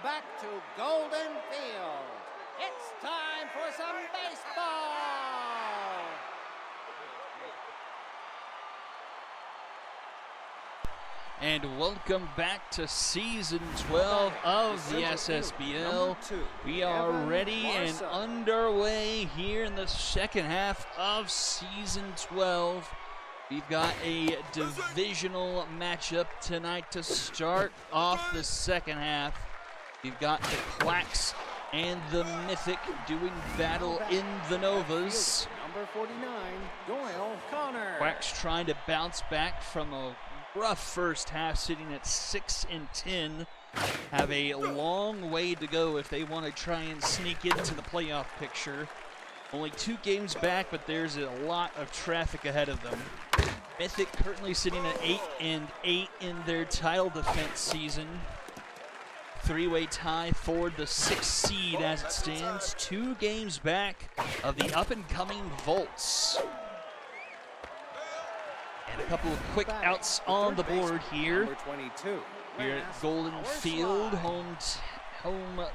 back to Golden Field. It's time for some baseball. And welcome back to Season 12 of the SSBL. We are ready and underway here in the second half of Season 12. We've got a divisional matchup tonight to start off the second half. We've got the Quacks and the Mythic doing battle in the Novas. Number 49, Doyle Connor. Quacks trying to bounce back from a rough first half, sitting at 6-10. Have a long way to go if they want to try and sneak into the playoff picture. Only 2 games back, but there's a lot of traffic ahead of them. Mythic currently sitting at 8-8 in their title defense season. 3-way tie for the 6th seed as it stands. 2 games back of the up-and-coming Volts. And a couple of quick outs on the board here. Here at Golden Field, home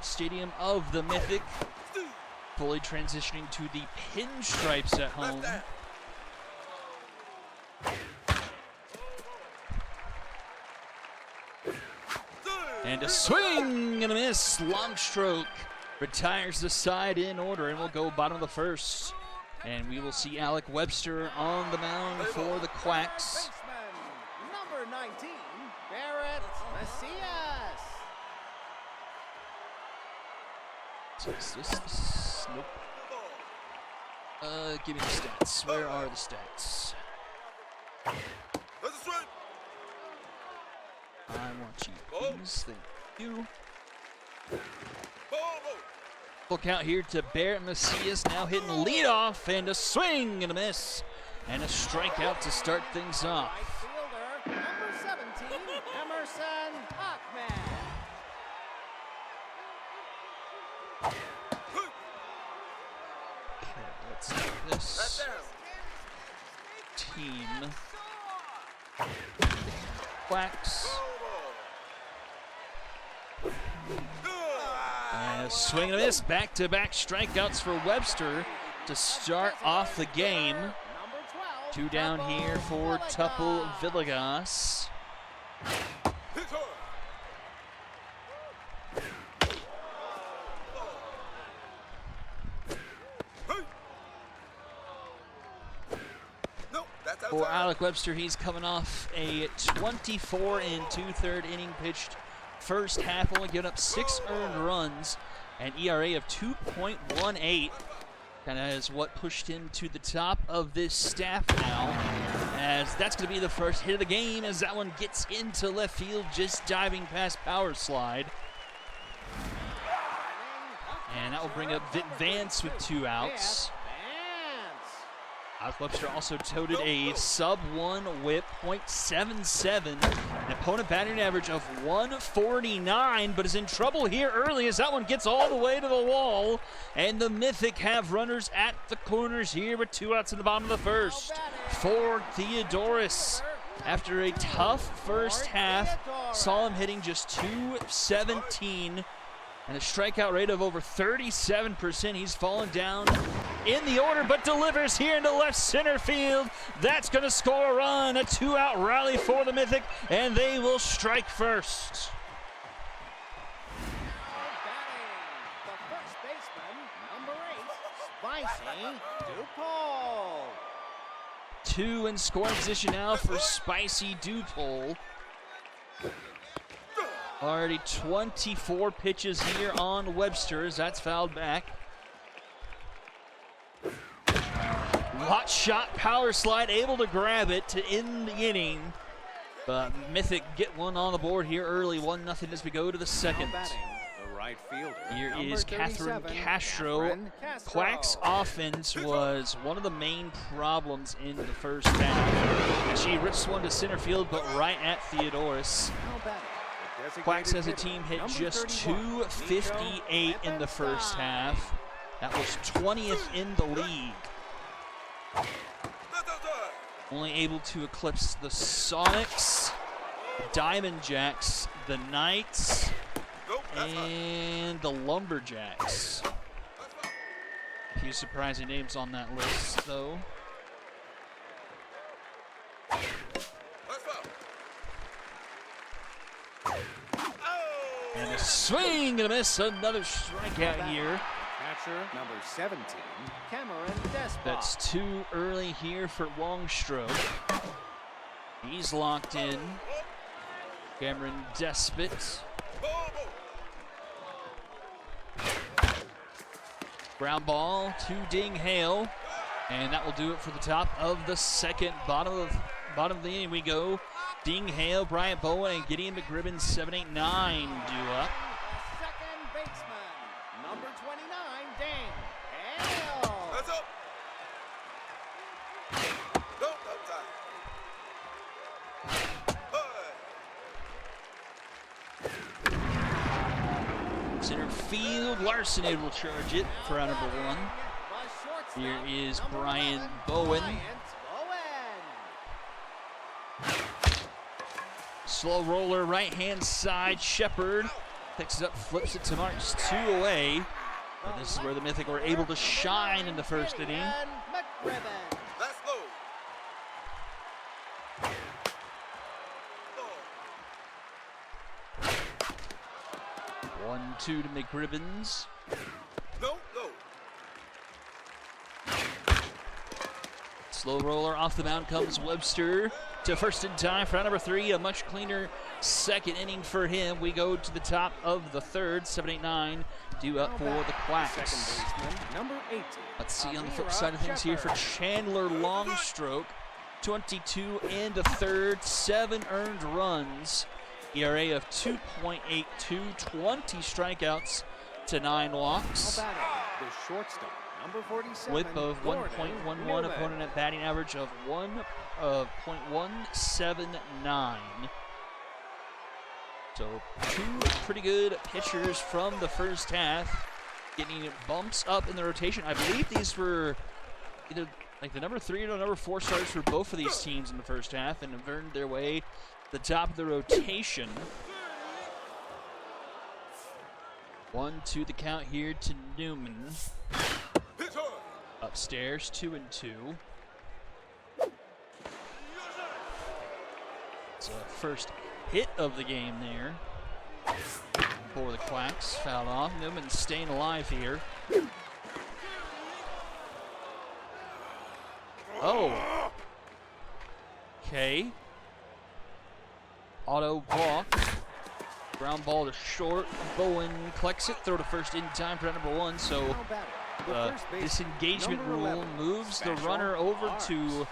stadium of the Mythic. Fully transitioning to the pinstripes at home. And a swing and a miss. Long stroke retires the side in order, and we'll go bottom of the first. And we will see Alec Webster on the mound for the Quacks. Number 19, Barrett Macias. So is this? Nope. Give me the stats. Where are the stats? I want you, please. Thank you. Full count here to Barrett Macias, now hitting leadoff, and a swing and a miss, and a strikeout to start things off. Right fielder, number 17, Emerson Hockman. Okay, let's do this. Team Quacks. And a swing and a miss, back-to-back strikeouts for Webster to start off the game. 2 down here for Tuple Villegas. For Alec Webster, he's coming off a 24 2/3 inning pitched first half, only giving up 6 earned runs, an ERA of 2.18. Kind of is what pushed him to the top of this staff now, as that's going to be the first hit of the game as that one gets into left field, just diving past power slide. And that will bring up Vic Vance with 2 outs. Alec Webster also toted a sub-1 whip, .77, an opponent batting average of 149, but is in trouble here early as that one gets all the way to the wall. And the Mythic have runners at the corners here with 2 outs in the bottom of the first for Theodorus. After a tough first half, saw him hitting just .217 and a strikeout rate of over 37%. He's fallen down in the order, but delivers here into left center field. That's going to score a run, a 2-out rally for the Mythic, and they will strike first. The first baseman, number 8, Spicy Dupole. 2 in scoring position now for Spicy Dupole. Already 24 pitches here on Webster as that's fouled back. Hot shot, power slide, able to grab it to end the inning. But Mythic get one on the board here early, 1-0 as we go to the second. The right fielder, Here is Catherine Castro. Quack's offense was one of the main problems in the first half. And she rips one to center field, but right at Theodorus. Quacks as a team hit just .258 in the first half. That was 20th in the league. Only able to eclipse the Sonics, the Diamond Jacks, the Knights, and the Lumberjacks. A few surprising names on that list, though. And a swing and a miss, another strikeout here. Catcher number 17, Cameron Despot. That's too early here for Longstroke. He's locked in. Cameron Despot. Ground ball to Ding Hale. And that will do it for the top of the second. Bottom of the inning we go. Ding Hale, Bryant Bowen, and Gideon McGribbon, 7, 8, 9 due up. Second baseman, number 29, Ding Hale. That's up. No, time. Center field, Larson able to charge it for out number 1. Here is Brian Bowen. Slow roller, right-hand side. Shepard picks it up, flips it to Marks, 2 away. And this is where the Mythic were able to shine in the first inning. That's low. 1-2 to McGribbons. No, no. Slow roller off the mound comes Webster to first in time for out number 3. A much cleaner second inning for him. We go to the top of the third. 7, 8, 9 due up for the Quacks. Second baseman, number 18. Let's see on the flip side of things here for Chandler Longstroke. 22 and a third, 7 earned runs. ERA of 2.82, 20 strikeouts to 9 walks. The shortstop, number 47. Whip of 1.11, opponent at batting average of 1.179. So 2 pretty good pitchers from the first half, getting bumps up in the rotation. I believe these were either like the number 3 or the number 4 starters for both of these teams in the first half and have earned their way to the top of the rotation. 1-2 the count here to Newman. Upstairs, 2-2. It's a first hit of the game there for the Quacks. Fouled off. Newman staying alive here. Oh. Okay. Auto balk. Ground ball to short. Bowen collects it. Throw to first in time for number 1. So disengagement rule moves the runner over to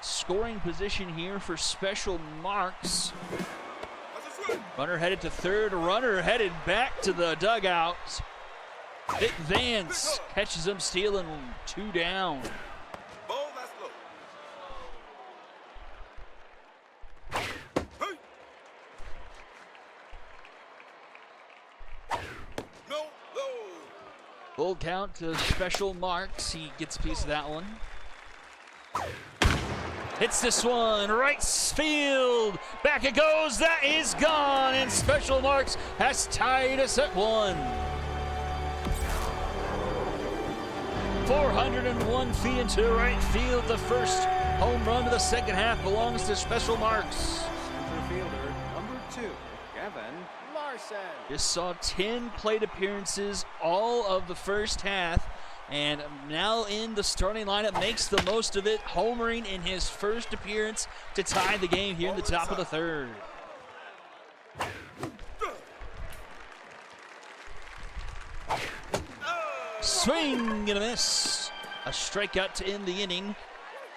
scoring position here for Special Marks. Runner headed to third. Runner headed back to the dugout. Vic Vance catches him stealing 2 down. Full count to Special Marks. He gets a piece of that one. Hits this one, right field. Back it goes, that is gone. And Special Marks has tied us at 1. 401 feet into right field. The first home run of the second half belongs to Special Marks. Center fielder, number 2, Kevin Larson. Just saw 10 plate appearances all of the first half, and now in the starting lineup, makes the most of it, homering in his first appearance to tie the game here in the top of the third. Swing and a miss. A strikeout to end the inning.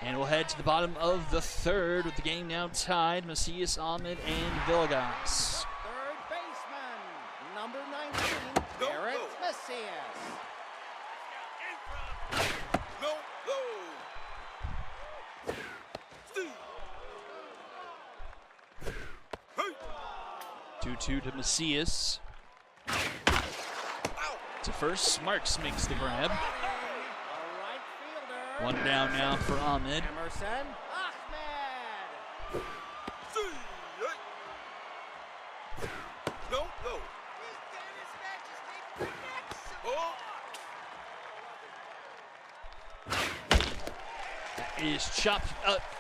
And we'll head to the bottom of the third with the game now tied. Macias, Ahmed, and Villegas. Third baseman, number 19, Barrett Macias. No, no. 2-2 to Macias. To first, Marks makes the grab. Right fielder. 1 down now for Ahmed. Emerson Ahmed. No, no. That is chopped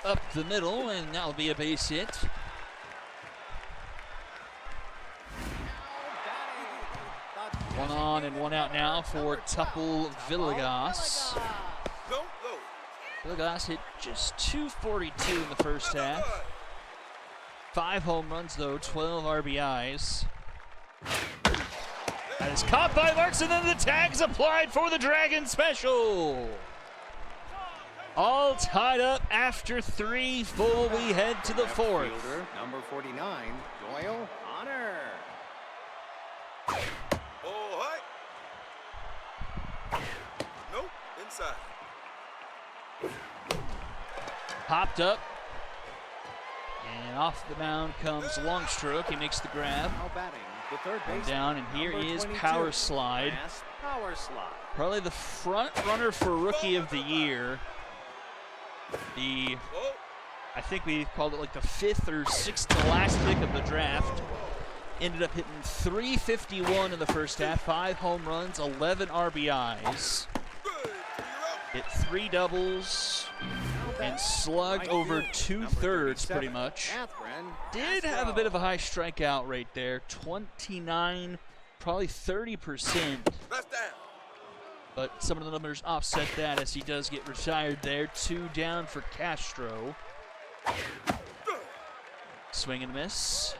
up the middle, and that'll be a base hit. One on and one out now for Tuple Villegas. No, no. Villegas hit just 242 in the first half. 5 home runs though, 12 RBIs. That is caught by Marks, and then the tag's applied for the Dragon special. All tied up after 3 full. We head to the 4th. Fielder, number 49, Doyle Honor. Ball high. Nope, inside. Popped up. And off the mound comes Longstroke. He makes the grab. Now batting, the third baseman. Down, and here number is 22, Power Slide. Mass Power Slide. Probably the front runner for Rookie of the Year. I think we called it like the 5th or 6th to last pick of the draft. Ended up hitting 351 in the first half, 5 home runs, 11 RBIs. Hit 3 doubles and slugged over 2/3 pretty much. Did have a bit of a high strikeout rate there, 29, probably 30%. That's down. But some of the numbers offset that as he does get retired there. 2 down for Castro. Swing and miss.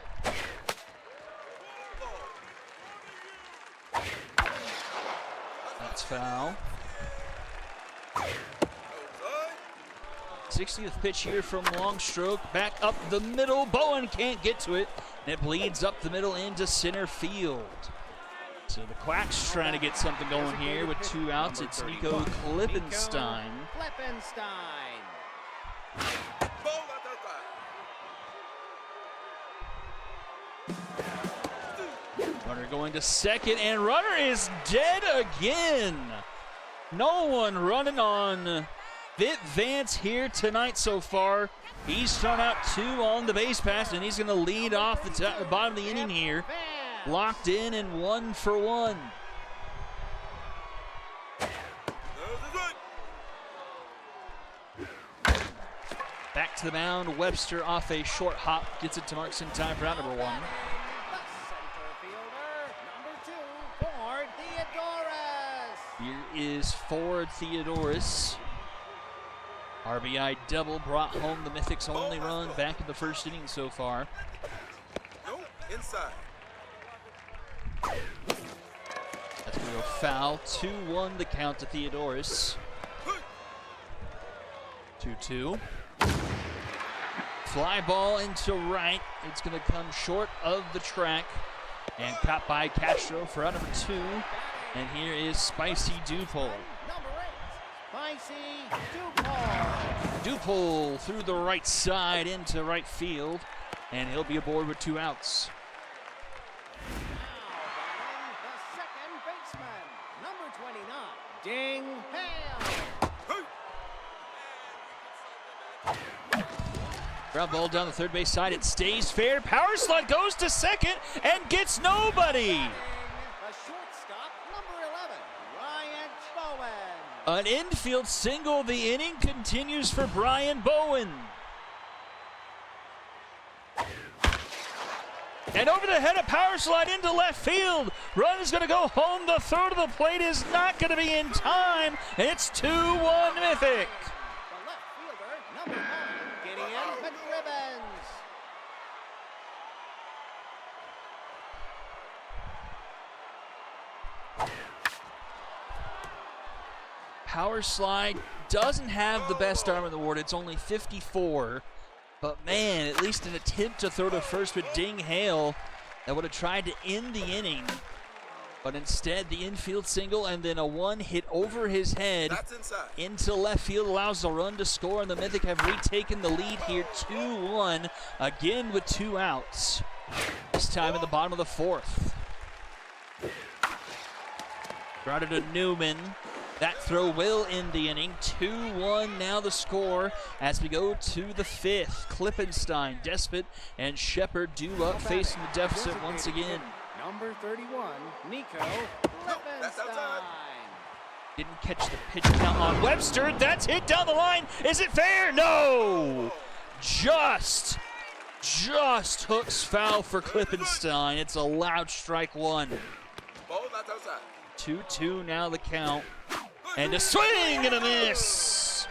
That's foul. 60th pitch here from Longstroke. Back up the middle. Bowen can't get to it. And it bleeds up the middle into center field. So the Quacks trying to get something going here with 2 outs. It's Nico Klippenstein. Klippenstein. Ball at the back. Runner going to second, and runner is dead again. No one running on Vitt Vance here tonight so far. He's thrown out 2 on the base pass, and he's going to lead off the bottom of the inning here. Locked in and 1 for 1. Back to the mound. Webster off a short hop. Gets it to Marks in time for out number 1. The center fielder, number 2, Ford Theodoris. Here is Ford Theodoris. RBI double brought home the Mythics' only run back in the first inning so far. Nope, inside. That's going to go foul. 2-1 the count to Theodoris. 2-2. Fly ball into right. It's going to come short of the track. And caught by Castro for out number 2. And here is Spicy Dupole. Number 8, Spicy Dupole. Dupole through the right side into right field. And he'll be aboard with 2 outs. The second baseman, number 29, Ding Hale. Ground ball down the third base side. It stays fair. Power slide goes to second and gets nobody. The shortstop, number 11, Ryan Bowen. An infield single. The inning continues for Brian Bowen. And over the head of power slide into left field. Run is going to go home. The throw to the plate is not going to be in time. And it's 2-1 Mythic. The left fielder, number 9, Gideon McRibbons. Power slide doesn't have the best arm in the world. It's only 54. But man, at least an attempt to throw to first with Ding Hale that would have tried to end the inning. But instead, the infield single and then a 1 hit over his head into left field allows the run to score, and the Mythic have retaken the lead here 2-1, again with 2 outs. This time in the bottom of the 4th. Grounded to Newman. That throw will end the inning. 2-1 now the score as we go to the 5th. Klippenstein, Despot, and Shepard due up facing the deficit once again. Number 31, Nico that's outside. Didn't catch the pitch count on Webster. That's hit down the line. Is it fair? No. Just hooks foul for Klippenstein. It's a loud strike one. Ball, that's outside. 2-2 now the count. And a swing and a miss.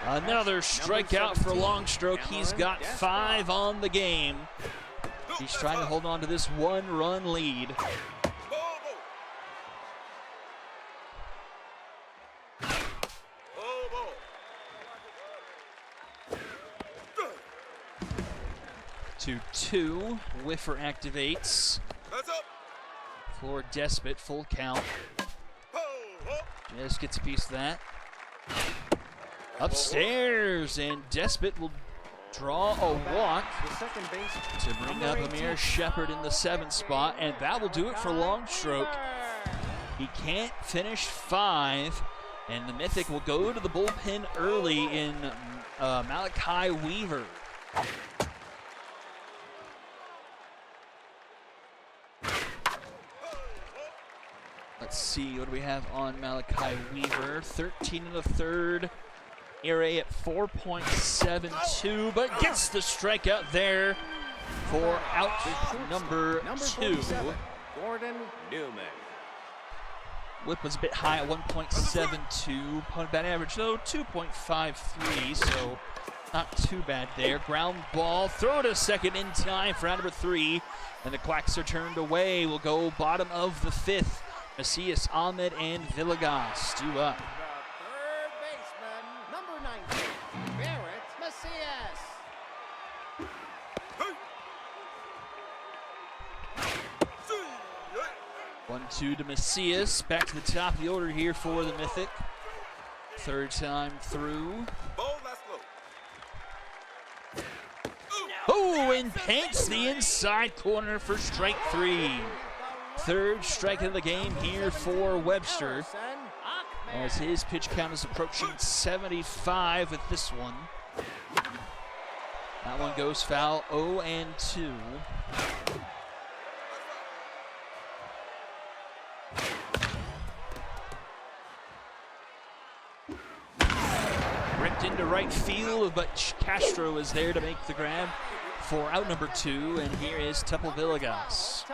Another strikeout for Longstroke. He's got 5 on the game. He's trying to hold on to this 1-run lead. Ball. 2-2. Whiffer activates. That's up. Floor Despot, full count. Just gets a piece of that. Upstairs, and Despot will draw a walk to bring up Amir Shepard in the 7th spot, and that will do it for Longstroke. He can't finish 5, and the Mythic will go to the bullpen early in Malachi Weaver. Let's see, what do we have on Malachi Weaver? 13 in the 3rd, ERA at 4.72, but gets the strikeout there for out number 2. Gordon Newman. Whip was a bit high at 1.72. Opponent bat average, though, 2.53, so not too bad there. Ground ball, throw to second in time for out number 3, and the Quacks are turned away. We'll go bottom of the 5th. Macias, Ahmed, and Villegas due up. The third baseman, number 19, Barrett Macias. 1-2 to Macias. Back to the top of the order here for the Mythic. 3rd time through. Ball, that's low. Oh, and paints the inside corner for strike 3. 3rd strike of the game here for Webster, as his pitch count is approaching 75 with this one. That one goes foul, 0-2. Ripped into right field, but Castro is there to make the grab for out number 2, and here is Tuple Villegas.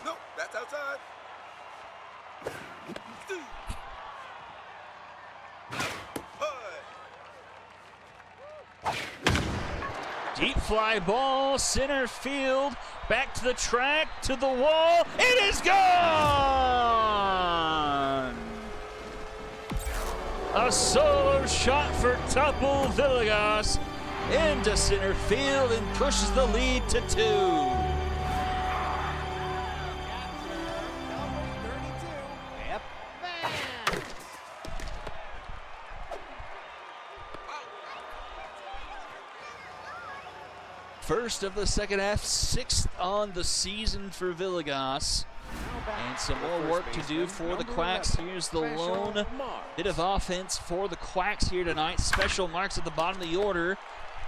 No, that's outside. Deep fly ball, center field, back to the track, to the wall. It is gone! A solo shot for Tuple Villegas into center field and pushes the lead to 2. First of the second half, 6th on the season for Villegas. And some more work to do for the Quacks. Here's the lone bit of offense for the Quacks here tonight. Special Marks at the bottom of the order.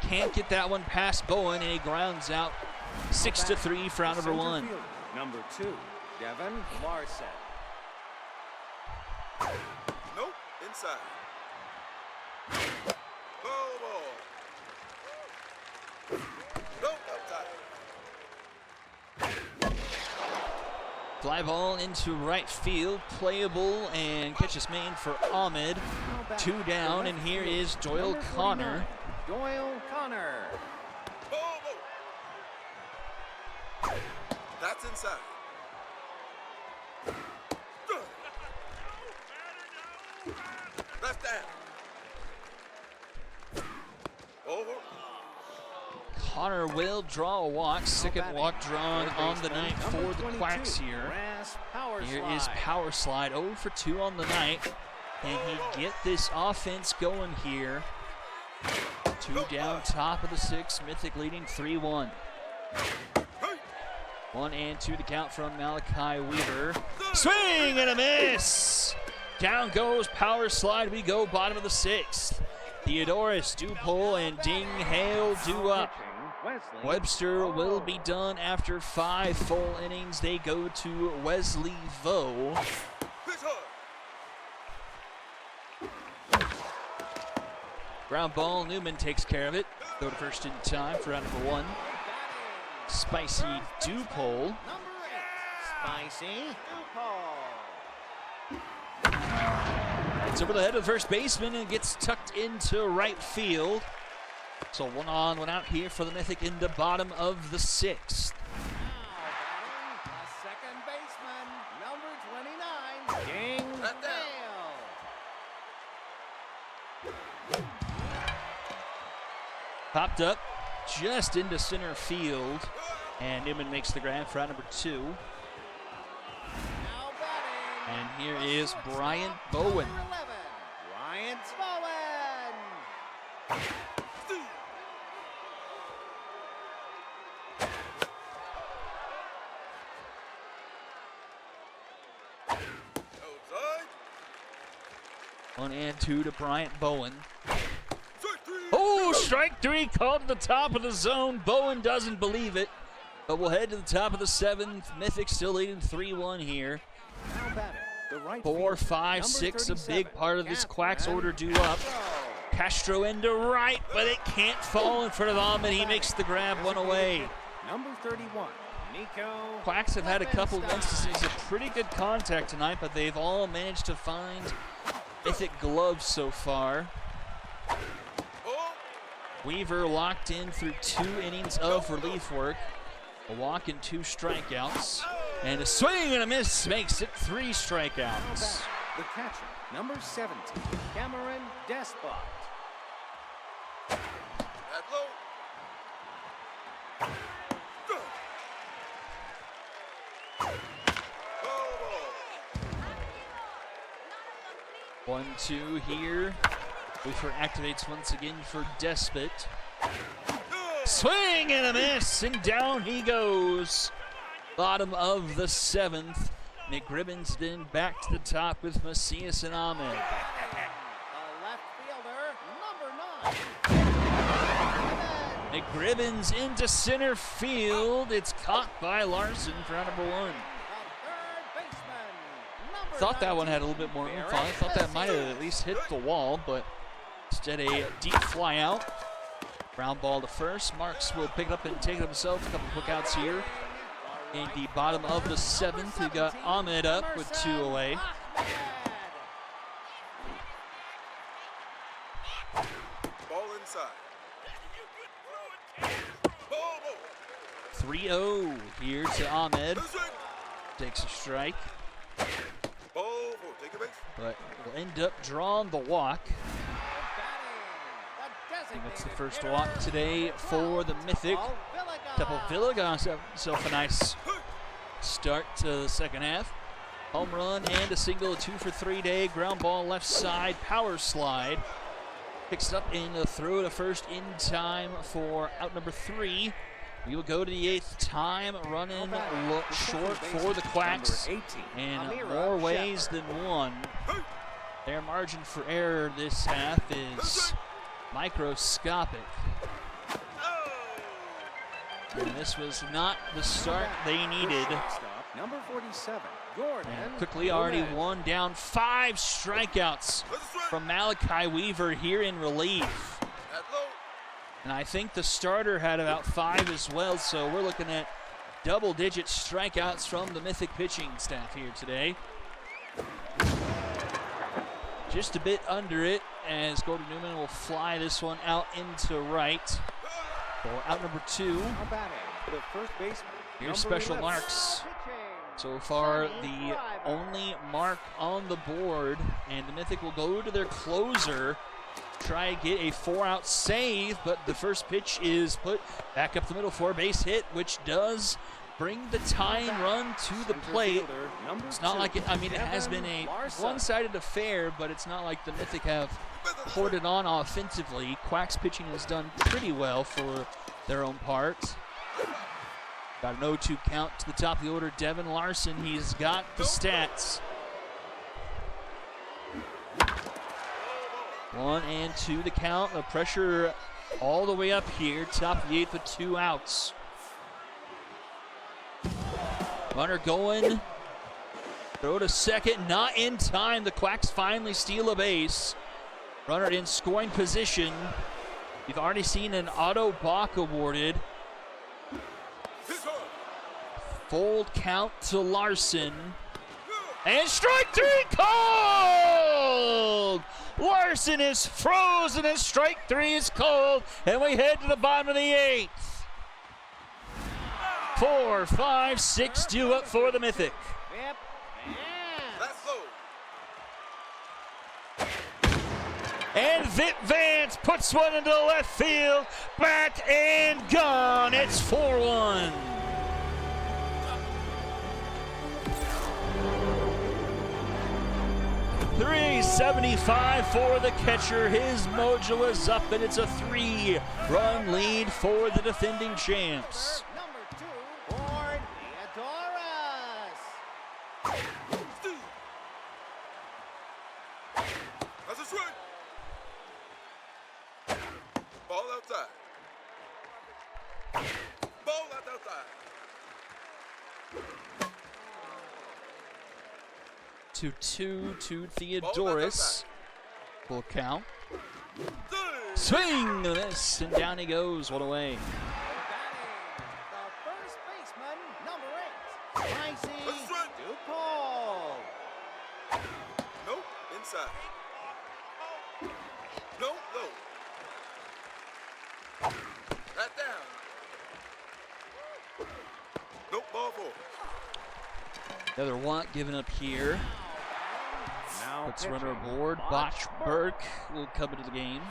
Can't get that one past Bowen, and he grounds out 6-3 for out number 1. Number 2, Devin Larson. Nope, inside. Ball. Nope, outside. Fly ball into right field, playable, and catches main for Ahmed. 2 down, and here is Doyle Connor. Doyle Connor. Ball. That's inside. Left down. Over. Connor will draw a walk. Second walk drawn on the night for the Quacks here. Here is Power Slide, 0 for 2 on the night. Can he get this offense going here? 2 down, top of the 6th. Mythic leading 3-1. 1-2 the count from Malachi Weaver. Swing and a miss! Down goes Power Slide. We go bottom of the 6th. Theodorus, Dupole, and Ding Hale due up. Webster will be done after 5 full innings. They go to Wesley Vo. Pitch hard. Ground ball, Newman takes care of it. Go to first in time for out number 1. Spicy Dupole. Number 8, Spicy Dupole. It's over the head of the first baseman and gets tucked into right field. So 1 on, 1 out here for the Mythic in the bottom of the 6th. Now batting, a second baseman, number 29, King That down. Dale. Popped up just into center field. And Newman makes the grab for out number 2. Now batting, And here the is shortstop, Bryant Bowen. number 11, Bryant Bowen. Outside. 1 and 2 to Bryant Bowen. Strike 3. Oh, strike 3 called to the top of the zone. Bowen doesn't believe it. But we'll head to the top of the 7th. Mythic still leading 3-1 here. Now batting, the right 4, fielder, 5, number 6, a 37, big part of this Quacks Catherine order due up. Castro. Castro into right, but it can't fall in front of Ahmed. He makes the grab, 1 away. Number 31, Nico. Quacks have had a couple of Levenstein. instances of pretty good contact tonight, but they've all managed to find Mythic gloves so far. Oh. Weaver locked in through 2 innings of relief work. A walk and 2 strikeouts. And a swing and a miss makes it 3 strikeouts. The catcher, number 17, Cameron Despot. At low. Ball. 1-2 here. Weaver activates once again for Despot. Swing and a miss, and down he goes. Bottom of the 7th. McGribbon's then back to the top with Macias and Ahmed. A left fielder, number 9. McGribbon's into center field. It's caught by Larson for out number 1. The third baseman, number Thought that one 19, had a little bit more oomph on it. Thought that might have at least hit the wall, but instead a deep fly out. Ground ball to first. Marks will pick it up and take it himself. A couple quick outs here. In the bottom of the 7th, we got Ahmed up with 2 away. Ball inside. Ball. 3-0 here to Ahmed. This way. Takes a strike, Ball. Take a base. but will end up drawing the walk. And that's the first walk today for the Mythic. Villa got himself a nice start to the second half. Home run and a single, a 2 for 3 day. Ground ball left side, power slide. Picks it up and a throw to first in time for out number 3. We will go to the 8th time, running look short for the Quacks in more ways than one. Their margin for error this half is microscopic. And this was not the start they needed. Number 47, Jordan. And quickly already Gomez. 1 down, 5 strikeouts from Malachi Weaver here in relief. At low. And I think the starter had about 5 as well, so we're looking at double-digit strikeouts from the Mythic pitching staff here today. Just a bit under it as Gordon Newman will fly this one out into right for out number 2. Now batting, the first baseman. Here's number special 11, marks. pitching. So far, Sonny the Driver. only mark on the board, and the Mythic will go to their closer, try and get a 4-out save, but the first pitch is put back up the middle for a base hit, which does bring the tying run to the Center plate. fielder, number It's not 2, like it has been a Larson. one-sided affair, but it's not like the Mythic have poured it on offensively. Quacks pitching has done pretty well for their own part. Got an 0-2 count to the top of the order. Devin Larson, he's got the stats. 1-2 the count. The pressure all the way up here, top of the 8th with 2 outs. Runner going, throw to second, not in time. The Quacks finally steal a base. Runner in scoring position. You've already seen an Otto Bach awarded. Full count to Larson. And strike 3 called! Larson is frozen and strike 3 is called. And we head to the bottom of the 8th. 4, 5, 6 due up for the Mythic. Yep. That's low. And Vit Vance puts one into left field. Back and gone. It's 4-1. .375 for the catcher. His mojo is up, and it's a 3-run lead for the defending champs. Number 2, Born Theodoros. That's a strike. Ball outside. Ball outside. 2-2 to Theodoros. Full count. Swing, this, and down he goes. One away. The first baseman, number 8, Micey DuPaul. Nope, inside. No, low. Right down. Nope, ball 4. Another want given up here. Now Puts pitching, runner aboard. Botch Burke will come into the game.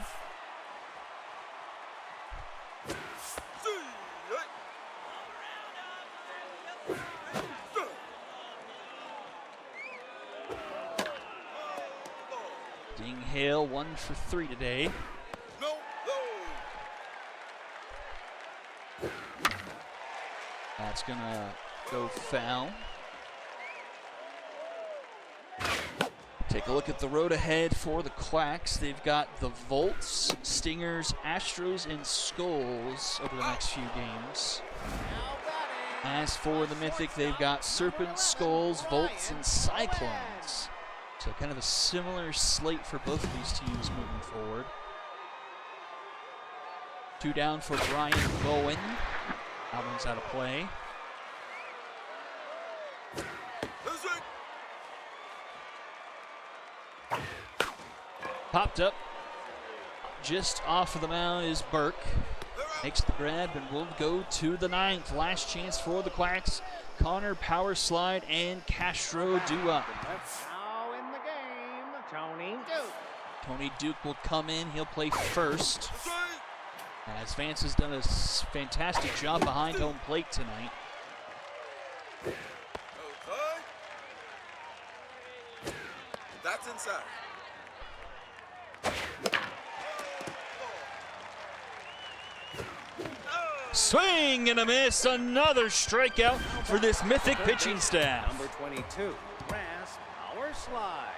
Ding Hale 1 for 3 today. No, low. That's gonna go foul. Take a look at the road ahead for the Quacks. They've got the Volts, Stingers, Astros, and Skulls over the next few games. now batting. As for the Mythic, they've got Serpents, Skulls, Volts, and Cyclones. So kind of a similar slate for both of these teams moving forward. 2 down for Brian Bowen. That one's out of play. That's right. Popped up just off of the mound is Burke. Makes the grab and will go to the 9th. Last chance for the Quacks. Connor, power slide, and Castro due up. Now in the game, Tony Duke. Tony Duke will come in. He'll play first. That's right. As Vance has done a fantastic job behind home plate tonight. Outside. That's inside. Swing and a miss. Another strikeout for this Mythic pitching staff. Number 22, Grass Power Slide.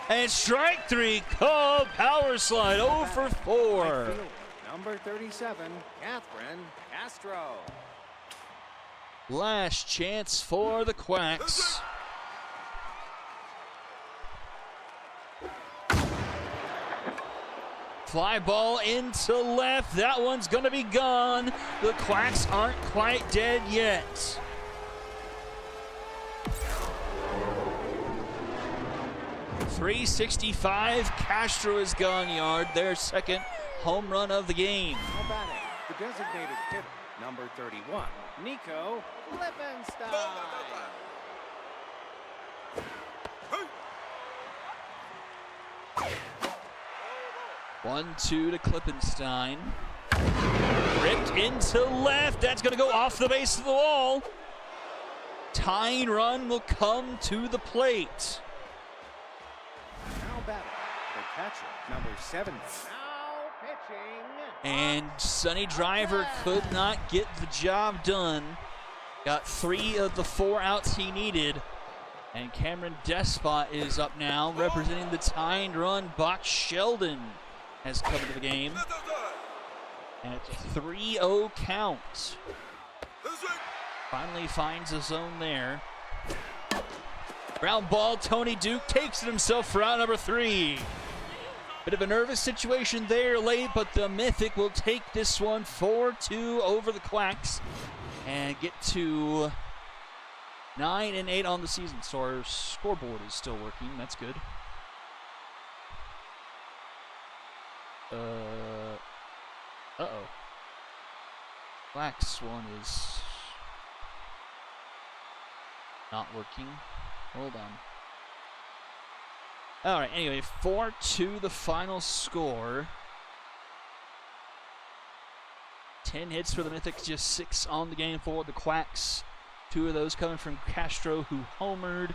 And strike 3 called. Power slide 0 for 4. Right field, number 37, Catherine Castro. Last chance for the Quacks. Fly ball into left. That one's going to be gone. The Quacks aren't quite dead yet. .365. Castro has gone yard. Their second home run of the game. Now batting, the designated hitter, number 31, Nico Lippenstein. 1-2 to Klippenstein. Ripped into left. That's going to go off the base of the wall. Tying run will come to the plate. Now batting, the catcher, number 70. Now pitching. And Sonny Driver could not get the job done. Got 3 of the 4 outs he needed. And Cameron Despot is up now, representing the tie and run. Bach Sheldon has come into the game. And it's a 3-0 count. Finally finds a zone there. Ground ball, Tony Duke takes it himself for out number 3. Bit of a nervous situation there late, but the Mythic will take this one 4-2 over the Quacks and get to 9-8 on the season. So our scoreboard is still working. That's good. Uh-oh. Quacks one is not working. Hold on. All right, anyway, 4-2 the final score. 10 hits for the Mythics, just 6 on the game for the Quacks. 2 of those coming from Castro, who homered.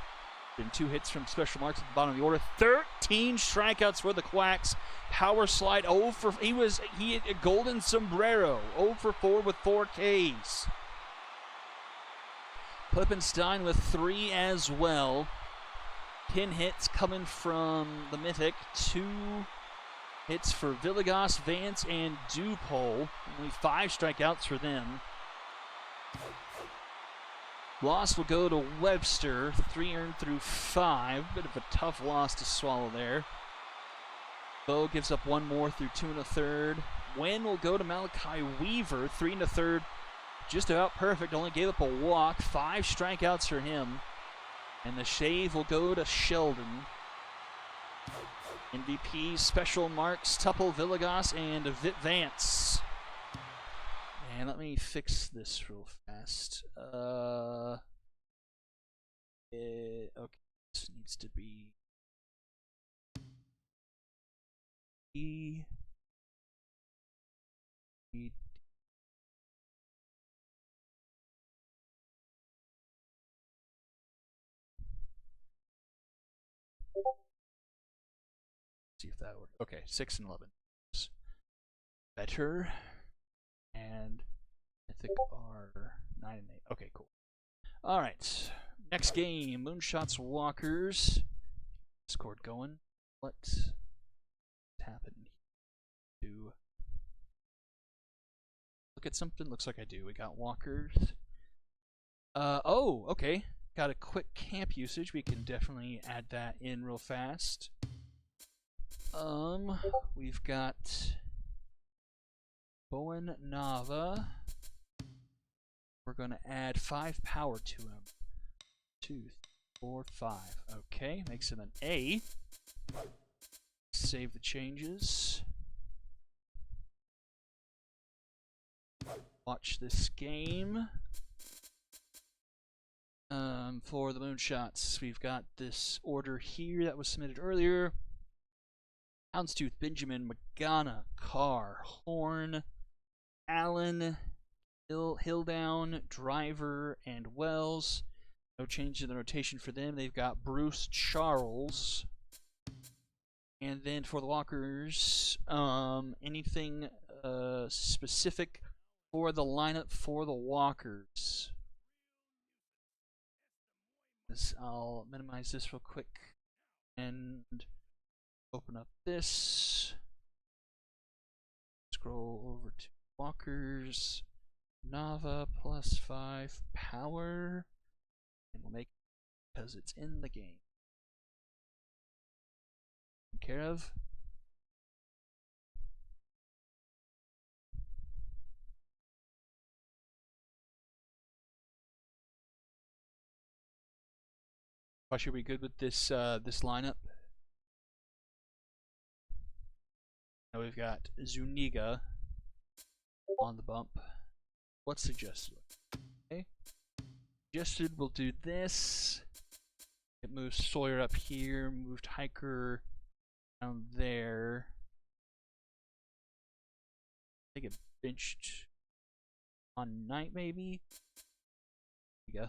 Then 2 hits from Special Marks at the bottom of the order. 13 strikeouts for the Quacks. Power slide 0 for he had a golden sombrero. 0 for 4 with 4 Ks. Klippenstein with 3 as well. 10 hits coming from the Mythic. 2 hits for Villegas, Vance, and Dupole. Only 5 strikeouts for them. Loss will go to Webster. 3 earned through 5. Bit of a tough loss to swallow there. Bo gives up 1 more through 2 1/3. Win will go to Malachi Weaver. 3 1/3. Just about perfect. Only gave up a walk. 5 strikeouts for him. And the shave will go to Sheldon. MVP, Special Marks, Tupple, Villegas, and Vit Vance. And let me fix this real fast. Okay, this needs to be E. See if that works. Okay, 6 and 11. Better. And Mythic are 9 and 8. Okay, cool. All right. Next game, Moonshots Walkers. Discord going. What happened? To look at something? Looks like I do. We got Walkers. Oh, okay. Got a quick camp usage. We can definitely add that in real fast. We've got Bowen Nava. We're going to add 5 power to him. 2, 4, 5. Okay, makes him an A. Save the changes. Watch this game. For the Moonshots, we've got this order here that was submitted earlier. Houndstooth, Benjamin, Magana, Carr, Horn, Allen, Hilldown, Driver, and Wells. No change in the rotation for them. They've got Bruce, Charles. And then for the Walkers, anything specific for the lineup for the Walkers? I'll minimize this real quick and open up this. Scroll over to Walkers. Nava plus 5 power. And we'll make it because it's in the game. Taken care of. Should we be good with this this lineup? Now we've got Zuniga on the bump. What's suggested? Okay. Suggested we'll do this. It moves Sawyer up here, moved Hiker down there. I think it benched on Knight maybe. There you go.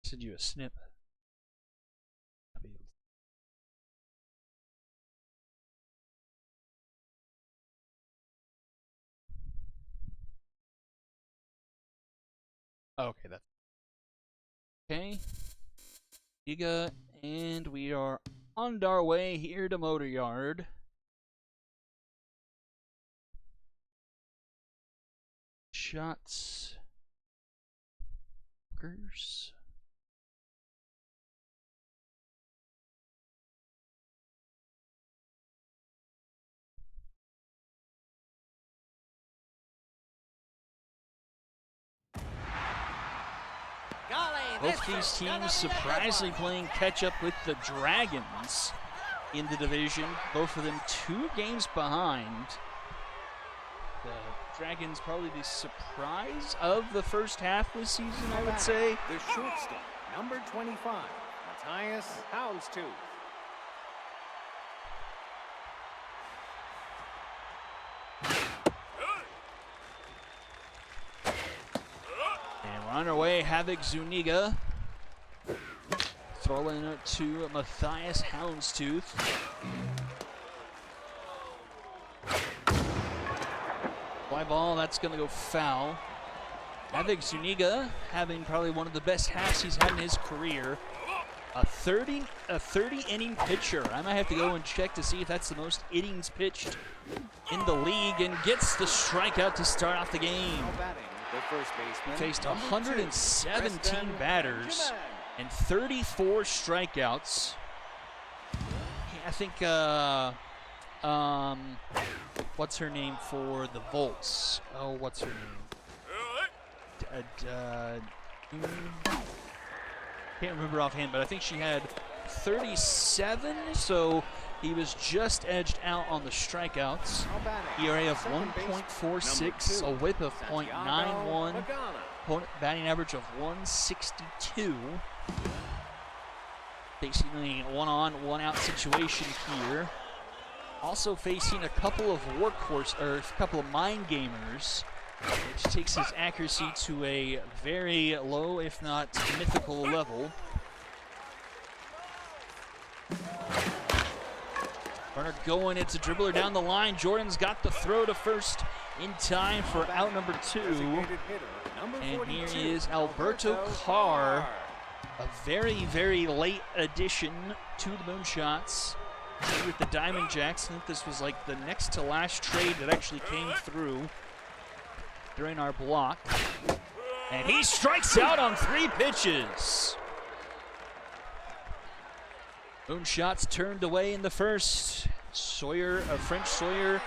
Send you a snip. Okay, that's okay. Giga, and we are on our way here to Motor Yard. Shots. Workers. Both these teams surprisingly playing catch-up with the Dragons in the division. Both of them 2 games behind. The Dragons probably the surprise of the first half this season, I would say. The shortstop, number 25, Matthias Houndstooth. And we're on our way, Havoc Zuniga. Throwing it to Matthias Houndstooth. Fly ball, that's going to go foul. Havoc Zuniga having probably one of the best halves he's had in his career. A 30 inning pitcher. I might have to go and check to see if that's the most innings pitched in the league, and gets the strikeout to start off the game. He faced 117 batters and 34 strikeouts. I think, what's her name for the Volts? Oh, what's her name? Can't remember offhand, but I think she had 37, so he was just edged out on the strikeouts. ERA of 1.46, a whip of .91, opponent batting average of 162. Basically a one-on, one-out situation here. Also facing a couple of workhorse, or a couple of mind gamers, which takes his accuracy to a very low, if not mythical level. Runner going, it's a dribbler down the line. Jordan's got the throw to first in time for out number 2. And here is Alberto Carr, a very, very late addition to the Moonshots with the Diamond Jacks. I think this was like the next to last trade that actually came through during our block. And he strikes out on 3 pitches. Moonshots turned away in the first. French Sawyer,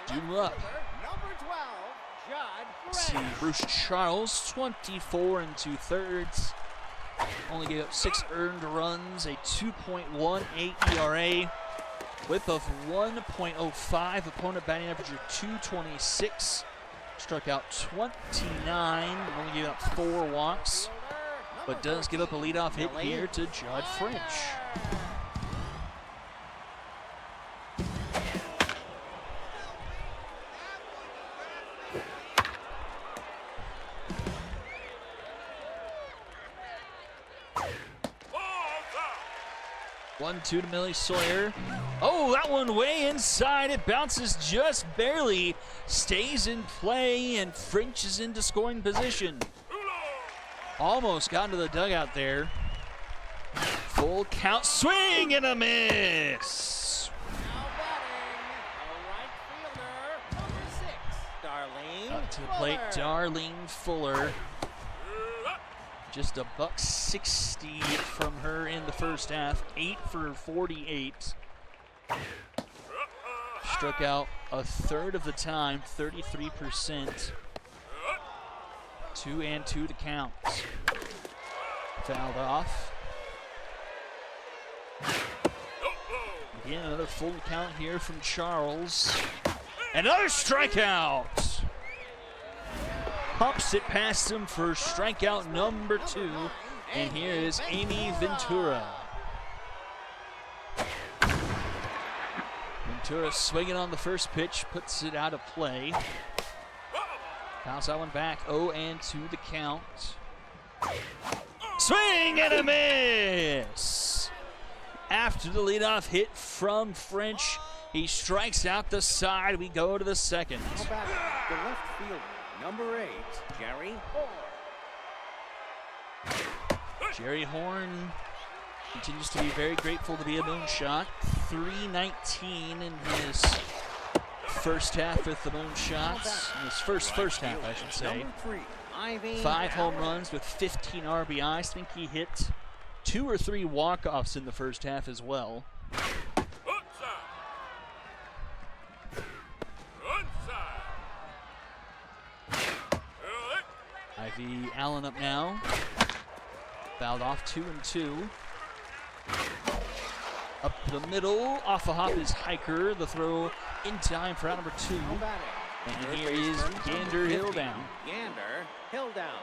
do up. See Bruce Charles, 24 2/3. Only gave up 6 earned runs, a 2.18 ERA, whip of 1.05, opponent batting average of 226. Struck out 29, only gave up 4 walks, but does give up a leadoff hit here to Judd French. One-two to Millie Sawyer. Oh, that one way inside. It bounces just barely. Stays in play, and French is into scoring position. Almost got into the dugout there. Full count, swing and a miss. Up to the plate, Darlene Fuller. Just a $160 from her in the first half, 8 for 48. Struck out a third of the time, 33%. 2-2 to count. Fouled off. Again, another full count here from Charles. Another strikeout. Pumps it past him for strikeout number 2. And here is Amy Ventura. Ventura swinging on the first pitch, puts it out of play. Fouls that one back, 0-2 the count. Swing and a miss. After the leadoff hit from French, he strikes out the side. We go to the second. How about the left fielder, number 8, Jerry Horn. Jerry Horn continues to be very grateful to be a moonshot. 319 in his first half with the moonshots. In his first half, I should say. Number 3, Ivy 5 home Allen. runs with 15 RBIs. I think he hit 2 or 3 walk-offs in the first half as well. Ivy Allen up now. Fouled off 2-2. Up the middle, off a hop is Hiker. The throw in time for out number 2. How about it? And Third here is baseman, Gander number Hill 50, down. Gander Hill down.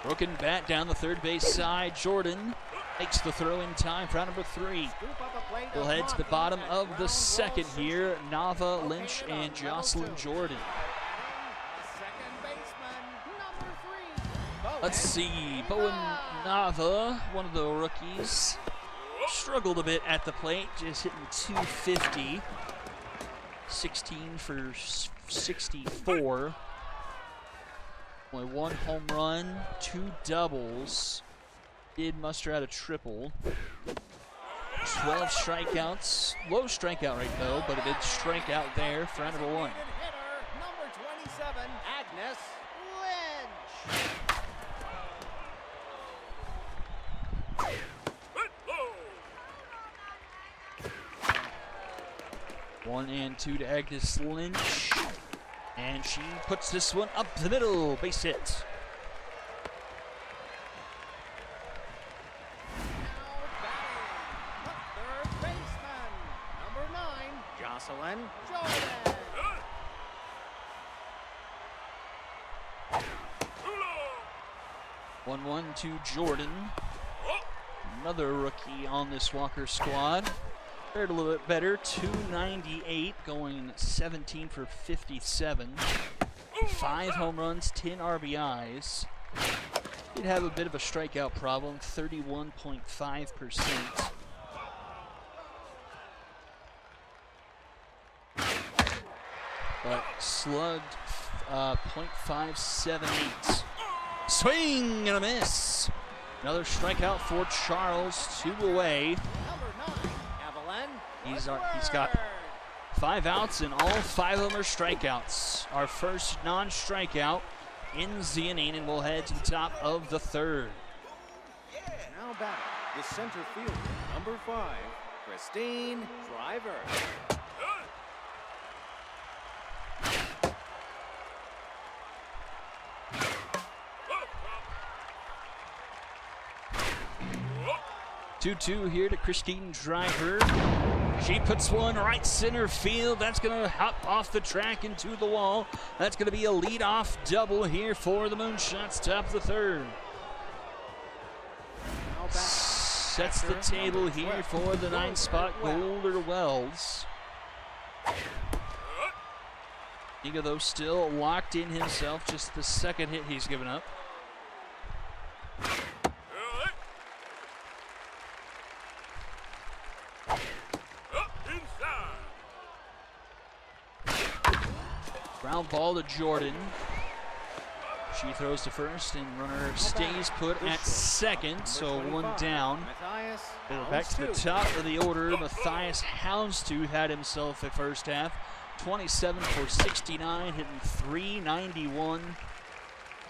Broken bat down the third base side. Jordan makes the throw in time for out number 3. Scoop up a plate We'll of head to the Monty bottom at of the ground second ball here. Nava, located Lynch, on and level Jocelyn 2. Jordan. Second baseman, number 3. Let's see, Bowen Nava, one of the rookies, struggled a bit at the plate, just hitting 250. 16 for 64. Only 1 home run, 2 doubles. Did muster out a triple. 12 strikeouts. Low strikeout rate though, but a big strikeout there for number 1. Hitter, number 27, Agnes Lynch. 1-2 to Agnes Lynch. And she puts this one up the middle. Base hit. Now batting, the third baseman, number 9, Jocelyn Jordan. 1-1 to Jordan. Another rookie on this Walker squad. Fared a little bit better. 298, going 17 for 57. 5 home runs, 10 RBIs. Did have a bit of a strikeout problem, 31.5%. But slugged .578. Swing and a miss. Another strikeout for Charles, 2 away. Number 9, Evelyn. He's Woodward. got 5 outs and all 5 of them are strikeouts. Our first non-strikeout ends the inning, and we'll head to the top of the third. Now batting, the center fielder, number 5, Christine Driver. Two here to Christine Driver. She puts one right center field. That's going to hop off the track into the wall. That's going to be a leadoff double here for the Moonshots. Top of the third. Now batting, Sets the table here for the 9-spot Golder Wells. Nico, though, still locked in himself. Just the second hit he's given up. Ground ball to Jordan. She throws to first, and runner stays put at second, so 1 down. Matthias Back to the Houndstooth. top of the order. Matthias Houndstooth had himself a first half. 27 for 69, hitting 391.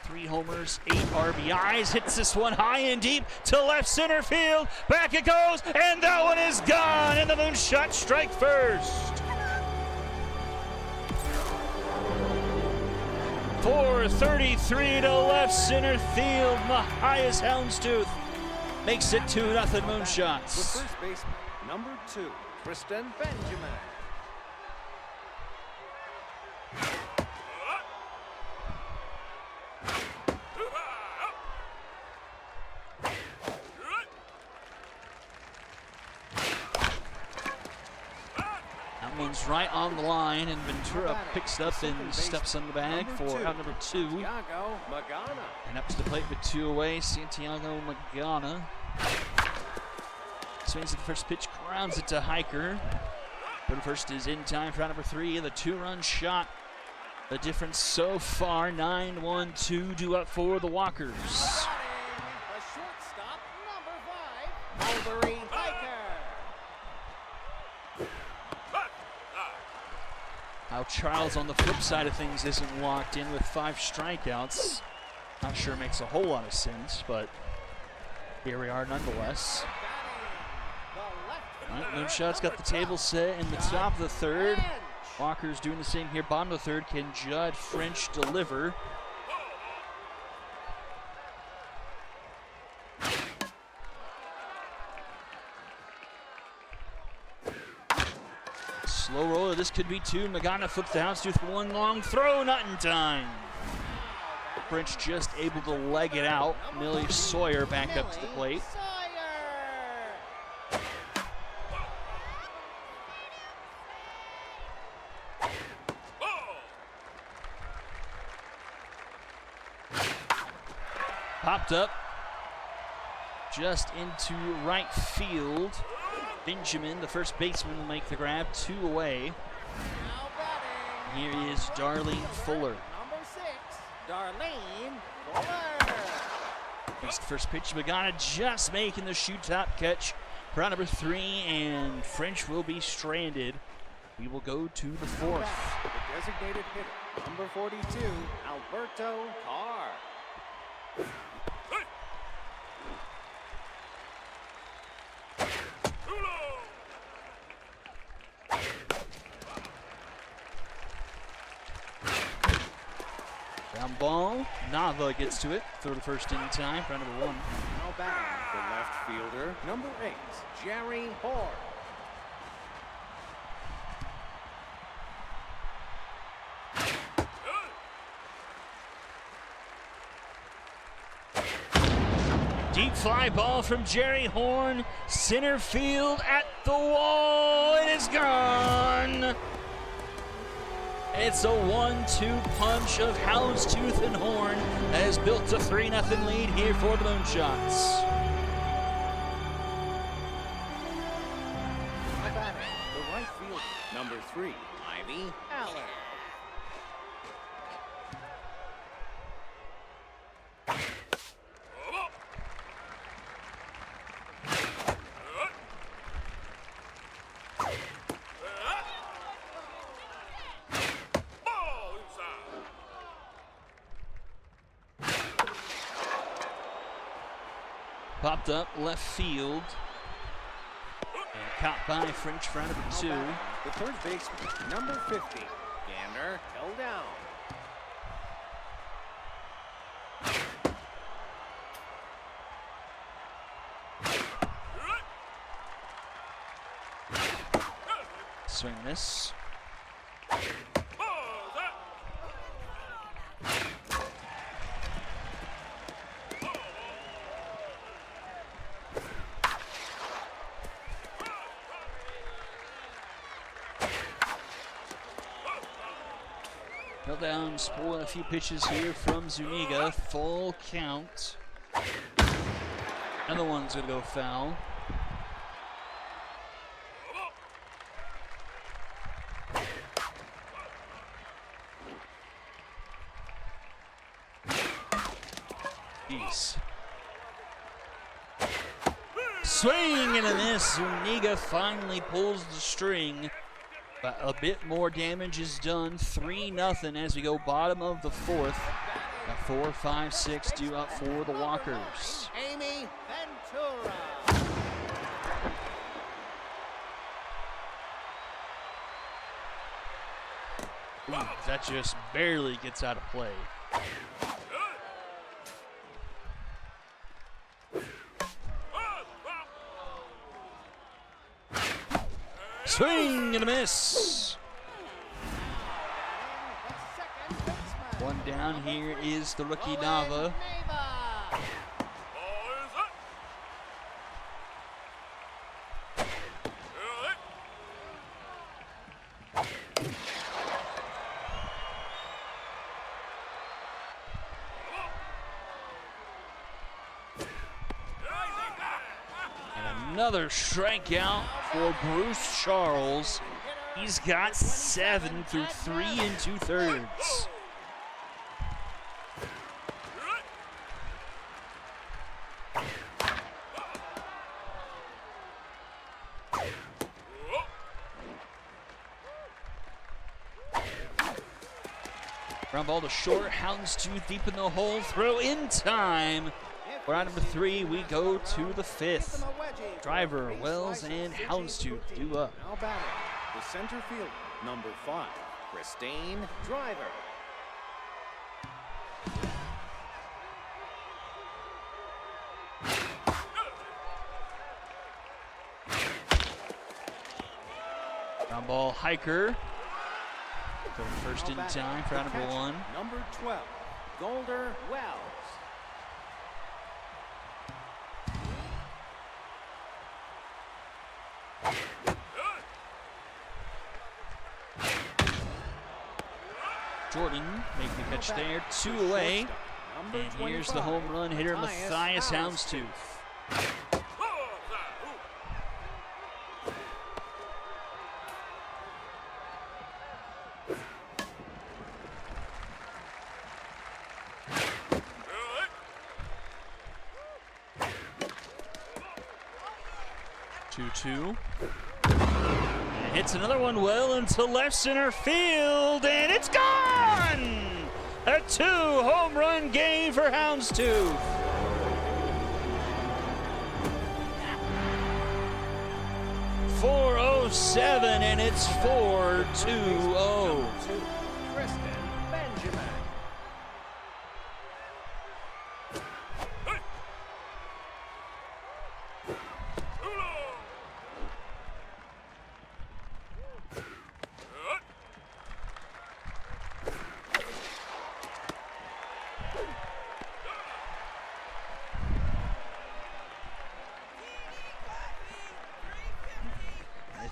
3 homers, 8 RBIs. Hits this one high and deep to left center field. Back it goes, and that one is gone. And the Moonshot strike first. 433 to left center field. Matthias Houndstooth makes it 2-0 The Moonshots. first baseman, number 2, Tristan Benjamin. That one's right on the line, and Ventura picks it up and steps on the bag for out number 2. Santiago Magana. And up to the plate with 2 away, Santiago Magana. Swings at the first pitch, grounds it to Hiker. But first is in time for out number 3, the 2-run shot. The difference so far, 9-1-2 due up for the Walkers. The shortstop, number 5, Mulberry Hiker. How Charles on the flip side of things isn't walked in with 5 strikeouts. Not sure it makes a whole lot of sense, but here we are nonetheless. All right, Moonshot's got the table set in the top of the 3rd. Walker's doing the same here, bottom of the 3rd. Can Judd French deliver? Slow roller, this could be 2. Magana flips the houndstooth for 1 long throw, not in time. French just able to leg it out. Millie Sawyer back up to the plate. Popped up just into right field. Benjamin, the first baseman, will make the grab. 2 away. Here is Darlene Fuller. Number 6, Darlene Fuller. Here's the first pitch. Magana just making the shoe top catch for out number 3, and French will be stranded. We will go to the 4th. The designated hitter, number 42, Alberto Carr. Ground ball. Nava gets to it. Throw the first in time for number 1. Now back the left fielder, number 8, Jerry Horn. Deep fly ball from Jerry Horn. Center field at the wall. It is gone. It's a 1-2 punch of Houndstooth and Horn that has built a 3-0 lead here for the Moonshots. The right fielder, number 3, Ivy Allen. Popped up left field. And caught by French for number 2. The third baseman, number 50, Gander held down. Swing this. Held down, spoiling a few pitches here from Zuniga. Full count. Another one's gonna go foul. Jeez. Swing and a miss. Zuniga finally pulls the string. But a bit more damage is done. 3-0 as we go bottom of the 4th. Got 4, 5, 6 due up for the Walkers. Amy Ventura. Ooh, that just barely gets out of play. Swing and a miss. One down. Here is the rookie Nava. Another strikeout for Bruce Charles. He's got 7 through 3 2/3. Ground ball to short, Houndstooth deep in the hole, throw in time. For out number 3, we go to the 5th. Driver, Wells, and Houndstooth due up. Now batting, the center fielder, number 5, Christine Driver. Ground ball, Hiker. Going first in time for out number 1. Number 12, Golder Wells. Jordan making the catch there, 2 away. And here's the home run hitter, Matthias Houndstooth. Two. And hits another one well into left center field, and it's gone! A 2-home run game for Houndstooth. .407, and it's 4-2-0. Kristen Benjamin.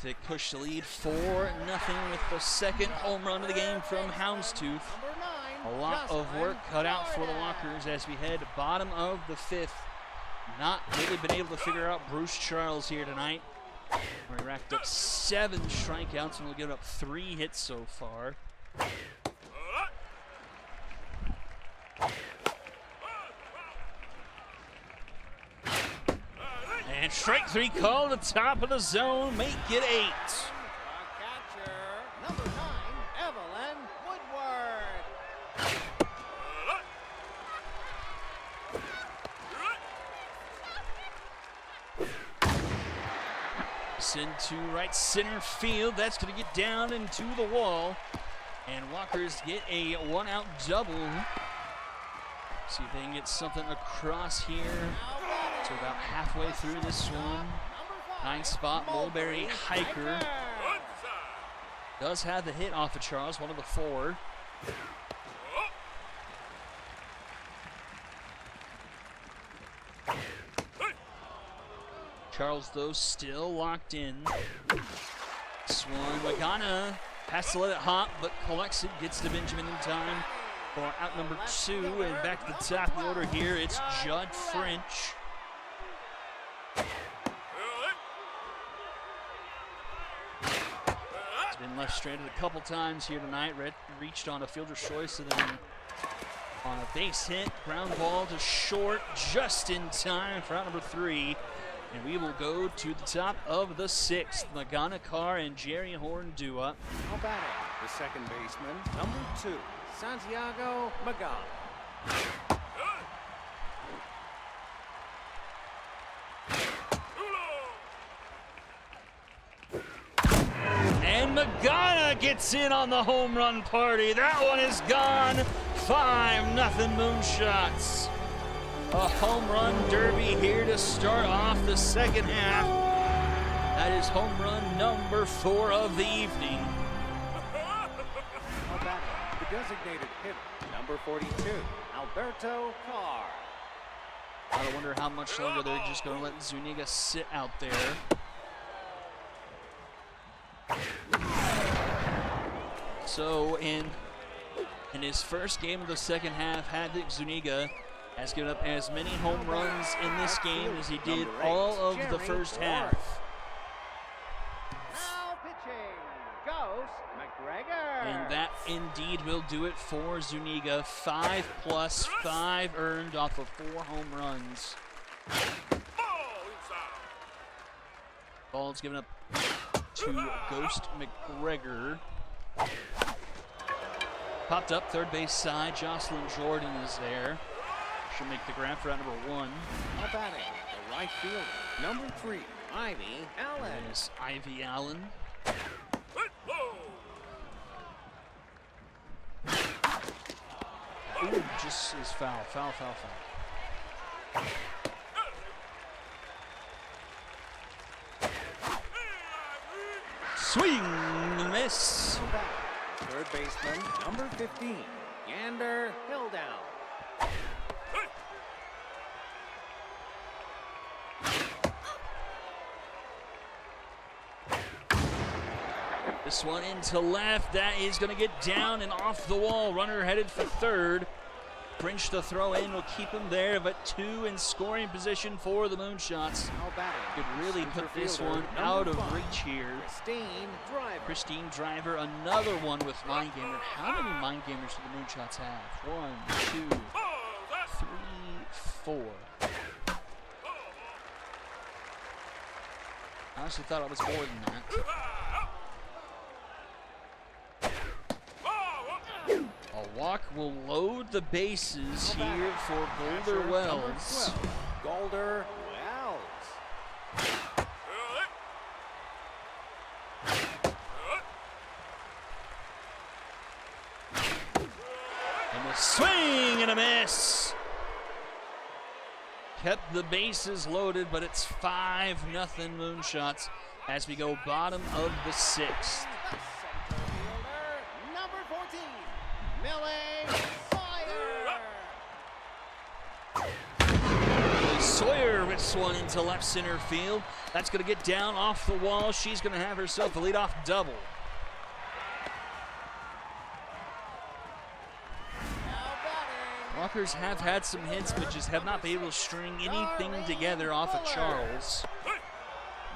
They push the lead 4-0 with the second home run of the game from Houndstooth. A lot of work cut out for the Walkers as we head bottom of the 5th. Not really been able to figure out Bruce Charles here tonight, where he racked up 7 strikeouts and will give up 3 hits so far. And strike 3 call at the top of the zone, make it 8. Catcher, number 9, Evelyn Woodward. Send to right center field. That's going to get down into the wall. And Walkers get a 1-out double. See if they can get something across here. So about halfway through this one. 9 spot, Mulberry Hiker. Does have the hit off of Charles, one of the 4. Charles, though, still locked in. This one, Magana has to let it hop, but collects it, gets to Benjamin in time for out number 2. And back to the top of the order here, it's Judd French. He's been left stranded a couple times here tonight. Reached on a fielder's choice and then on a base hit. Ground ball to short just in time for out number 3. And we will go to the top of the 6th. Magana Carr and Jerry Horn due up. Now batting, the second baseman, number 2, Santiago Magana. And Magana gets in on the home run party. That one is gone. 5-0 Moonshots. A home run derby here to start off the second half. That is home run number 4 of the evening. Now batting, the designated hitter, number 42, Alberto Carr. I wonder how much longer they're just going to let Zuniga sit out there. So in his first game of the second half, Hadvik Zuniga Has given up as many home runs in this game as he did Number 8, all of the Jerry first Forth. half. Now pitching, Ghost McGregor. And that indeed will do it for Zuniga. 5+, 5 earned off of 4 home runs. Ball's given up to Ghost McGregor. Popped up, third base side. Jocelyn Jordan is there. She'll make the grab for out number 1. Now batting, the right fielder, number 3, Ivy Allen. That is Ivy Allen. Ooh, just is foul. Swing and miss. Now batting, third baseman, number 15, Yander Hilldown. This one into left. That is going to get down and off the wall. Runner headed for third. French the throw in will keep him there, but 2 in scoring position for the Moonshots. Now batting, Could really put center this fielder, one number out of 5, reach here. Christine Driver. Christine Driver, another one with Mind Gamer. How many Mind Gamers do the Moonshots have? 1, 2, 3, 4. I honestly thought it was more than that. A walk will load the bases here for Boulder Catcher, Wells. number 12, Golder Wells. And a swing and a miss. Kept the bases loaded, but it's 5-0 Moonshots as we go bottom of the 6th. The center fielder, number 14, Millie Sawyer. Sawyer whips one into left center field. That's going to get down off the wall. She's going to have herself a leadoff double. Walkers have had some hits, but just have not been able to string anything together off of Charles.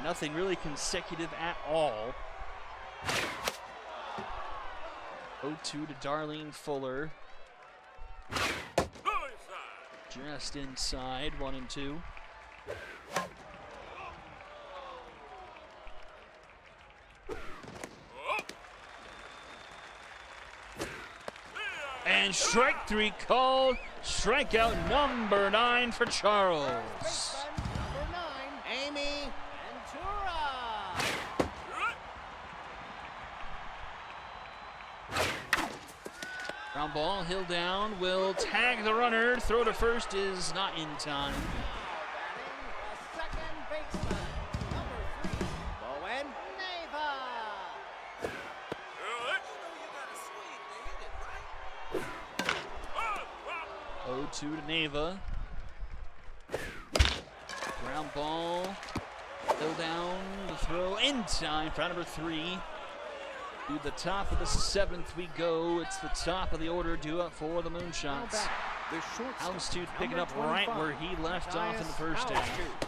Nothing really consecutive at all. 0-2 to Darlene Fuller. Just inside, 1-2. And strike 3 called. Strikeout number 9 for Charles. Baseman, number 9, Amy Ventura. Ground ball, Hill down, will tag the runner. Throw to first is not in time. Now batting, the second baseman, number 3, Bowen Neva. 0-2 to Neva. Ground ball, Hill down, the throw in time for number 3. To the top of the 7th we go. It's the top of the order due up for the Moonshots. The shortstop, Houndstooth picking number up right 25, where he left off in the first half. Houndstooth.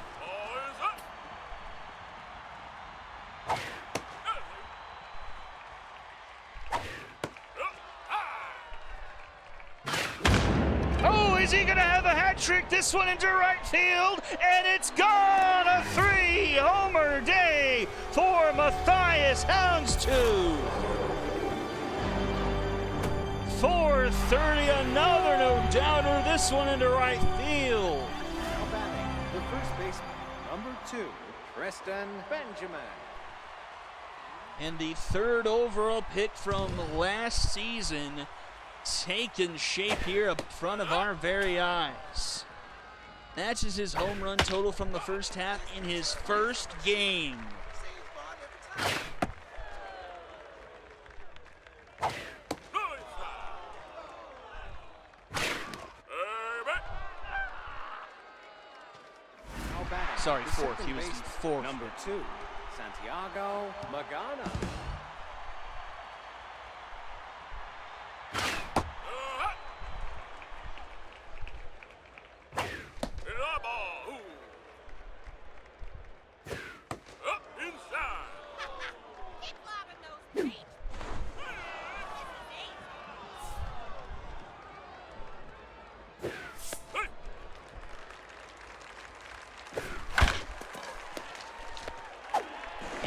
Oh, is he going to have a hat trick? This one into right field, and it's gone. A 3-homer day for Matthias Houndstooth. 430, another no-doubter. This one into right field. Now batting, the first baseman, number 2, Preston Benjamin. And the 3rd overall pick from last season taking shape here up front of our very eyes. Matches his home run total from the first half in his first game. Now batting, Sorry, the 4th. second He was in baseman, 4th. Number 2, Santiago Magana.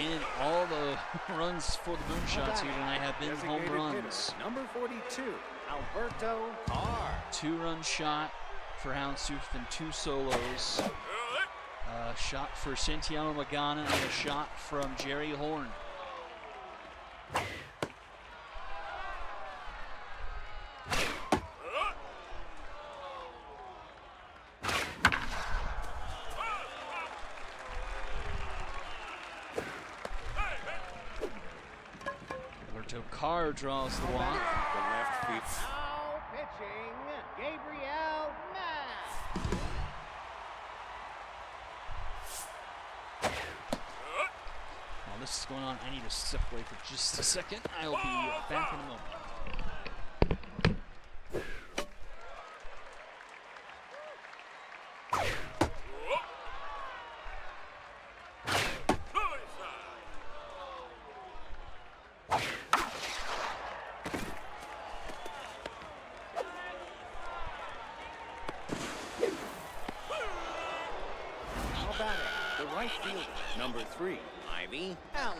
Again, all the runs for the Moonshots here tonight have been home Designated runs. hitter, number 42, Alberto Carr. 2-run shot for Houndstooth and 2 solos. A shot for Santiago Magana and a shot from Jerry Horn. Alberto Carr draws the walk. The left feet. Now pitching, Gabriel Mack. While this is going on, I need to step away for just a second. I'll be back in a moment. Now batting, the right fielder, number 3, Ivy Allen.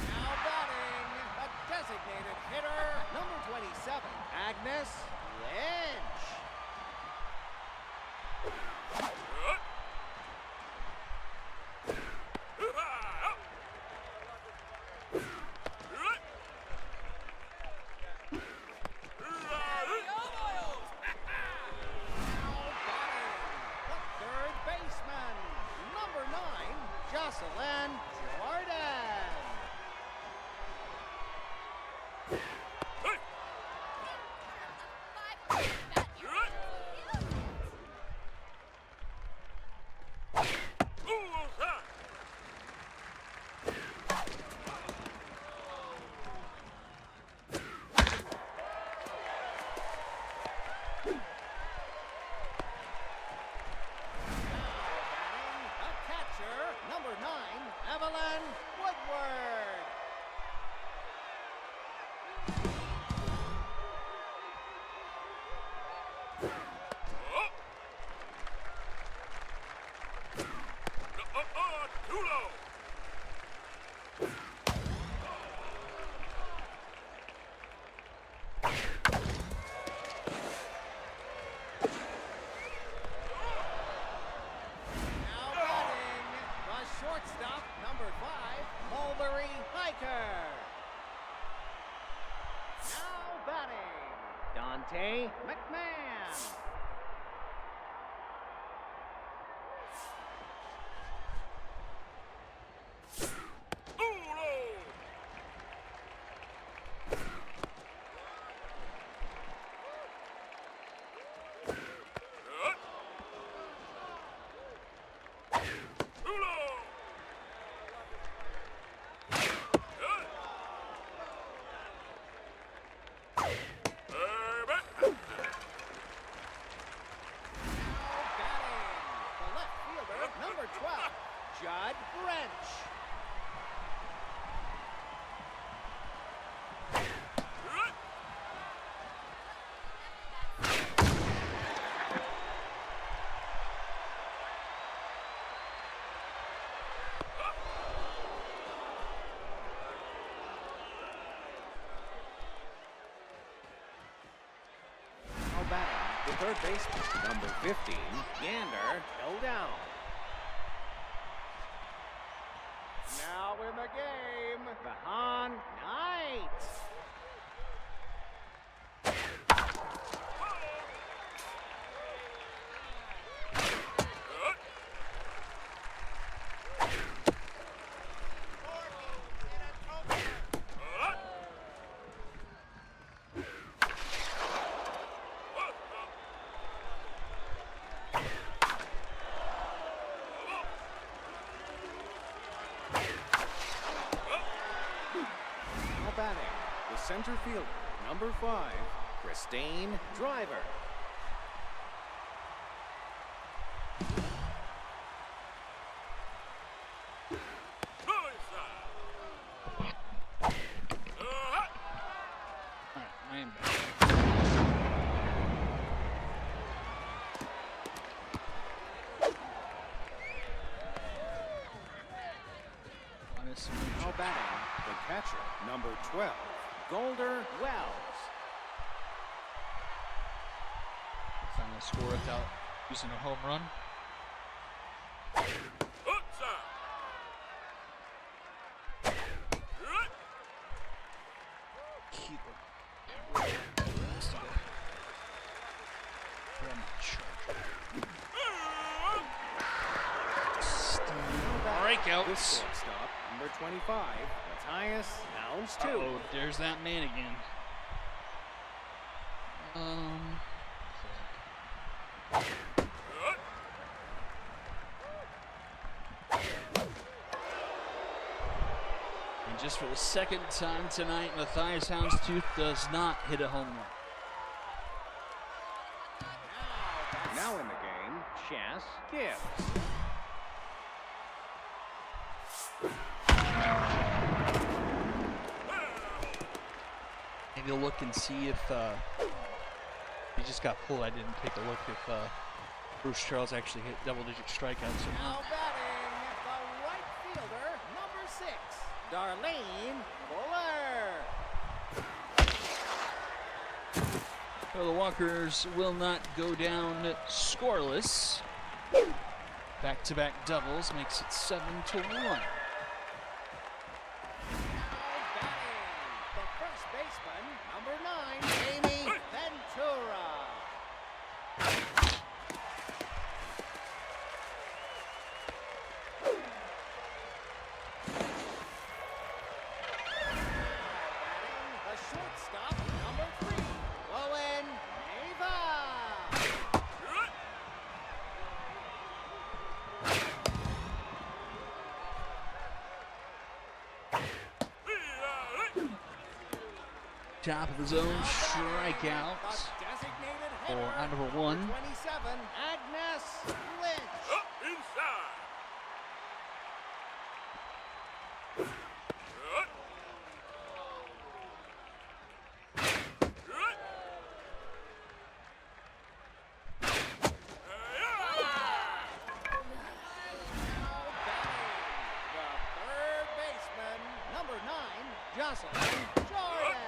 Now batting, the designated hitter, number 27, Agnes Lynch. Now batting, the third baseman, number 9, Jocelyn Jordan. Batting, a catcher, number 9, Evelyn Woodward. Now batting, the shortstop, number 5, Mulberry Hiker. Now batting, Dante McMahon. Number 12, Judd Wrench. Now batting, the third baseman, number 15, Gander Down. Now in the game, Vahan Knight. Now batting, the center fielder, number 5, Christine Driver. All right, I am back. Now batting, the catcher, number 12, Golder Wells. Finally score without using a home run. Keep it. Breakouts. This shortstop, number 25, Matthias Downs 2. Oh, there's that man again. And just for the second time tonight, Matthias Houndstooth does not hit a home run. Now in the game, Chas Gibbs. Maybe I'll look and see if he just got pulled. I didn't take a look if Bruce Charles actually hit double-digit strikeouts or Now not. batting, the right fielder, number 6, Darlene Fuller. So the Walkers will not go down scoreless. Back-to-back doubles makes it 7-1. Now batting, the first baseman, number 9, Amy Ventura. The shortstop, number 3, Owen Neva. Top of the zone, strikeouts The designated for hitter, out number 1. 27, Agnes Lynch. The third baseman, number 9, Jocelyn Jordan.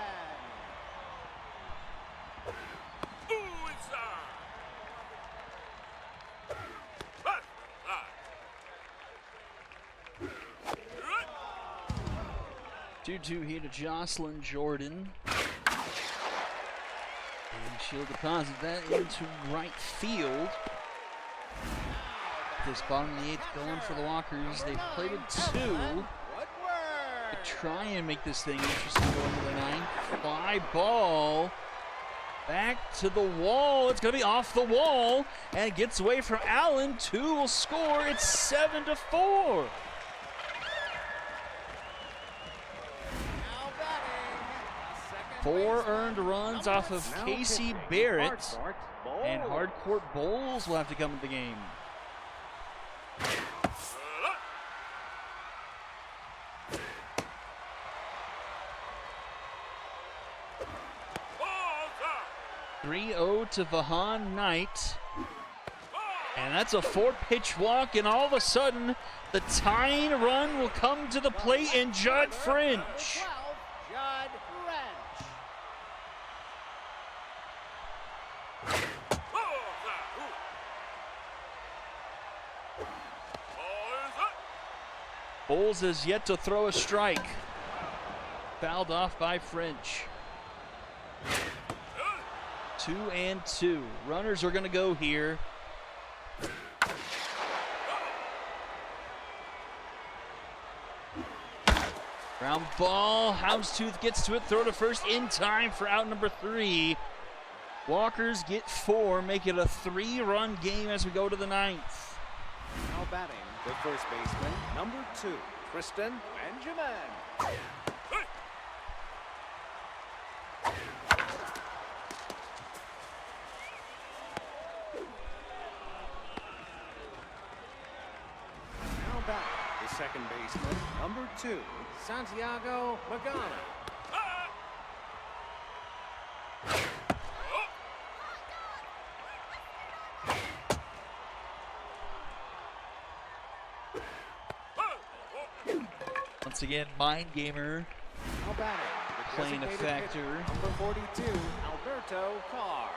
Two here to Jocelyn Jordan. And she'll deposit that into right field. This bottom of the 8th going for the Walkers. They've played a 2 Woodward. to try and make this thing interesting going to the 9th. Fly ball. Back to the wall. It's going to be off the wall. And it gets away from Allen. 2 will score. It's 7-4. Now batting, the second 4 baseman, earned runs number off of Now Casey pitching, Barrett. Hartford And Bowles. Hardcourt Bowles will have to come into the game. To Vahan Knight. And that's a 4-pitch walk, and all of a sudden, the tying run will come to the plate, and Judd French. 12, Judd French. Bowles has yet to throw a strike. Fouled off by French. 2-2. Runners are going to go here. Ground ball. Houndstooth gets to it. Throw to first in time for out number 3. Walkers get 4. Make it a 3-run game as we go to the 9th. Now batting, the first baseman, number 2, Kristen Benjamin. second baseman, number 2, Santiago Magana. Once again, Mind Gamer Now batting, the playing a designated factor. hitter, number 42, Alberto Carr.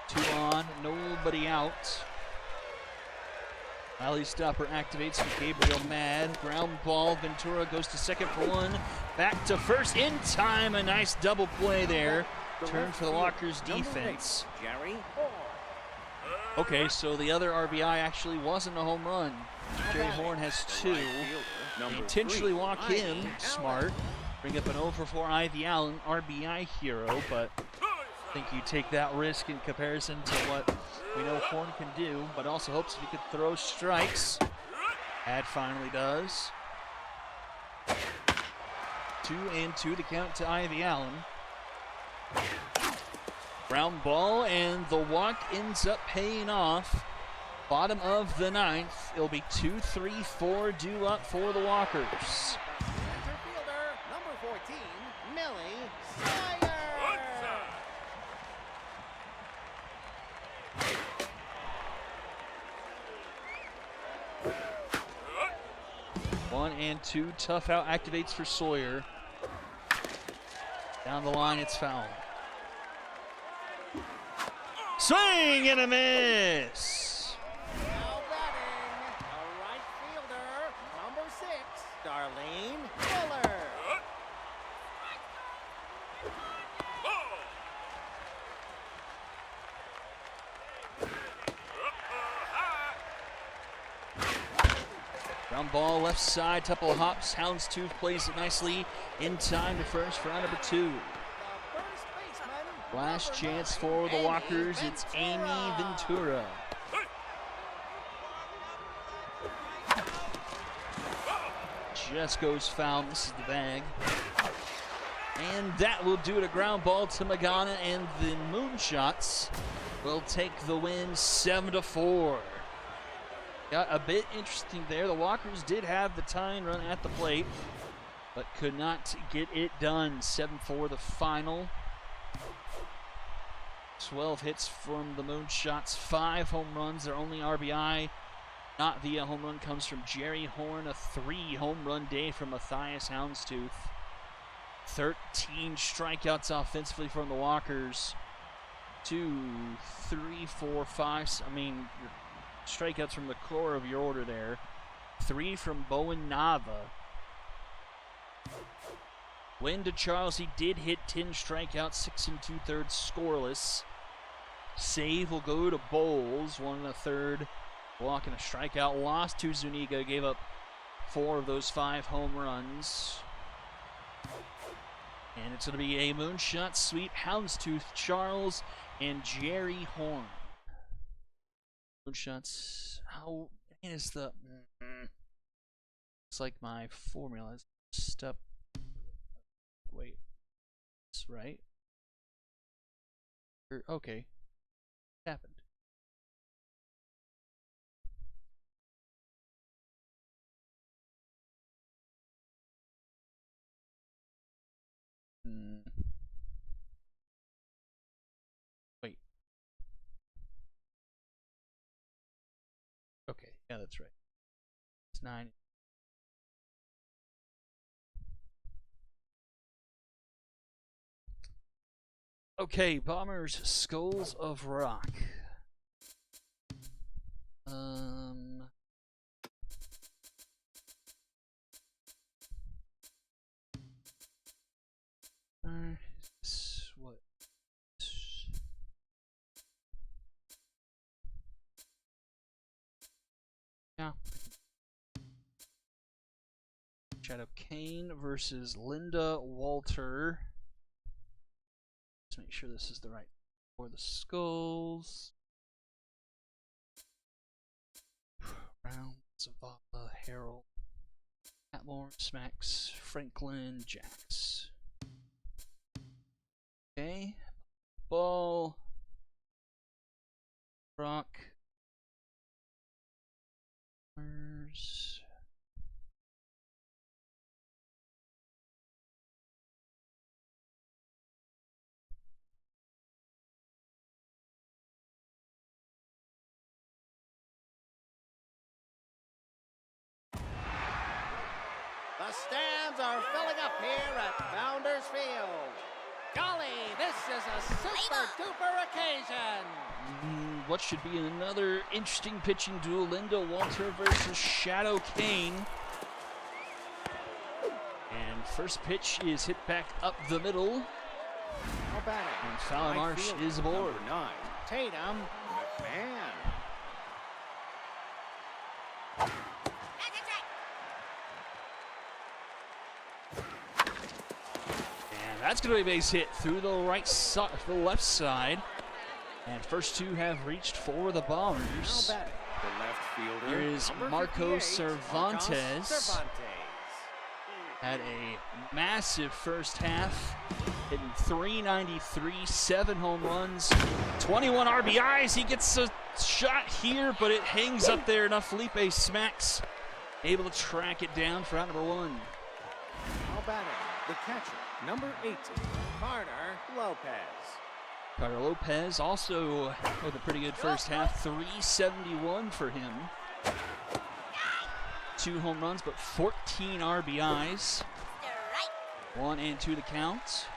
2 on, nobody out. Alley stopper activates from Gabriel Mad. Ground ball, Ventura goes to second for 1. Back to first in time. A nice double play there. Turn for the Walkers defense. Jerry Horn. Okay, so the other RBI actually wasn't a home run. Jerry Horn has 2. They intentionally walk him. Smart. Bring up an 0 for 4 Ivy Allen, RBI hero, but I think you take that risk in comparison to what we know Horn can do, but also hopes if he could throw strikes. Ad finally does. 2-2 the count to Ivy Allen. Ground ball, and the walk ends up paying off. Bottom of the 9th. It'll be 2-3-4 due up for the Walkers. Center fielder, number 14, Millie Sawyer. 1-2, tough out activates for Sawyer. Down the line, it's foul. Swing and a miss. Now batting, the right fielder, number 6, Darlene Fuller. Ground ball left side, couple of hops. Houndstooth plays it nicely in time to first for round number 2. The first baseman, Last number chance 9, for the Amy Walkers. It's Amy Ventura. Just goes foul. This is the bag. And that will do it. A ground ball to Magana, and the Moonshots will take the win 7-4. Got a bit interesting there. The Walkers did have the tying run at the plate, but could not get it done. 7-4 the final. 12 hits from the Moonshots, 5 home runs. Their only RBI not via home run comes from Jerry Horn. A 3 home run day from Matthias Houndstooth. 13 strikeouts offensively from the Walkers. 2, 3, 4, 5. I mean, strikeouts from the core of your order there. 3 from Bowen Nava. Win to Charles. He did hit 10 strikeouts, 6 2/3 scoreless. Save will go to Bowles, 1 1/3 walk and a strikeout. Lost to Zuniga, gave up 4 of those 5 home runs. And it's going to be a Moonshot sweep. Houndstooth, Charles, and Jerry Horn. Moonshots. How is the? It's like my formula is step. Wait, that's right. Okay, happened. Wait. Okay, yeah, that's right. It's 9. Okay, Bombers, Skulls of Rock. What? Yeah. Shadow Kane versus Linda Walter. Let's make sure this is the right for the Skulls. Brown, Zavala, Harold, Atmore, Smacks, Franklin, Jax. Okay. Ball. Rock. stands are filling up here at Founders Field. Golly, this is a super-duper occasion. What should be another interesting pitching duel, Linda Walter versus Shadow Kane. And first pitch is hit back up the middle. Now batting. And Fowler Marsh is aboard. Number 9, Tatum McMahon. And that's going to be a base hit through the the left side. And first two have reached for the Now Bombers. batting. The left fielder. Here is number Marco 58, Cervantes. Marcos Cervantes. Had a massive first half, hitting .393, 7 home runs, 21 RBIs. He gets a shot here, but it hangs up there enough. Felipe Smacks able to track it down for out number 1. Now batting. The catcher. Number 18, Carter Lopez. Carter Lopez also with a pretty good first half, 371 for him. 2 home runs, but 14 RBIs. 1 and 2 to count.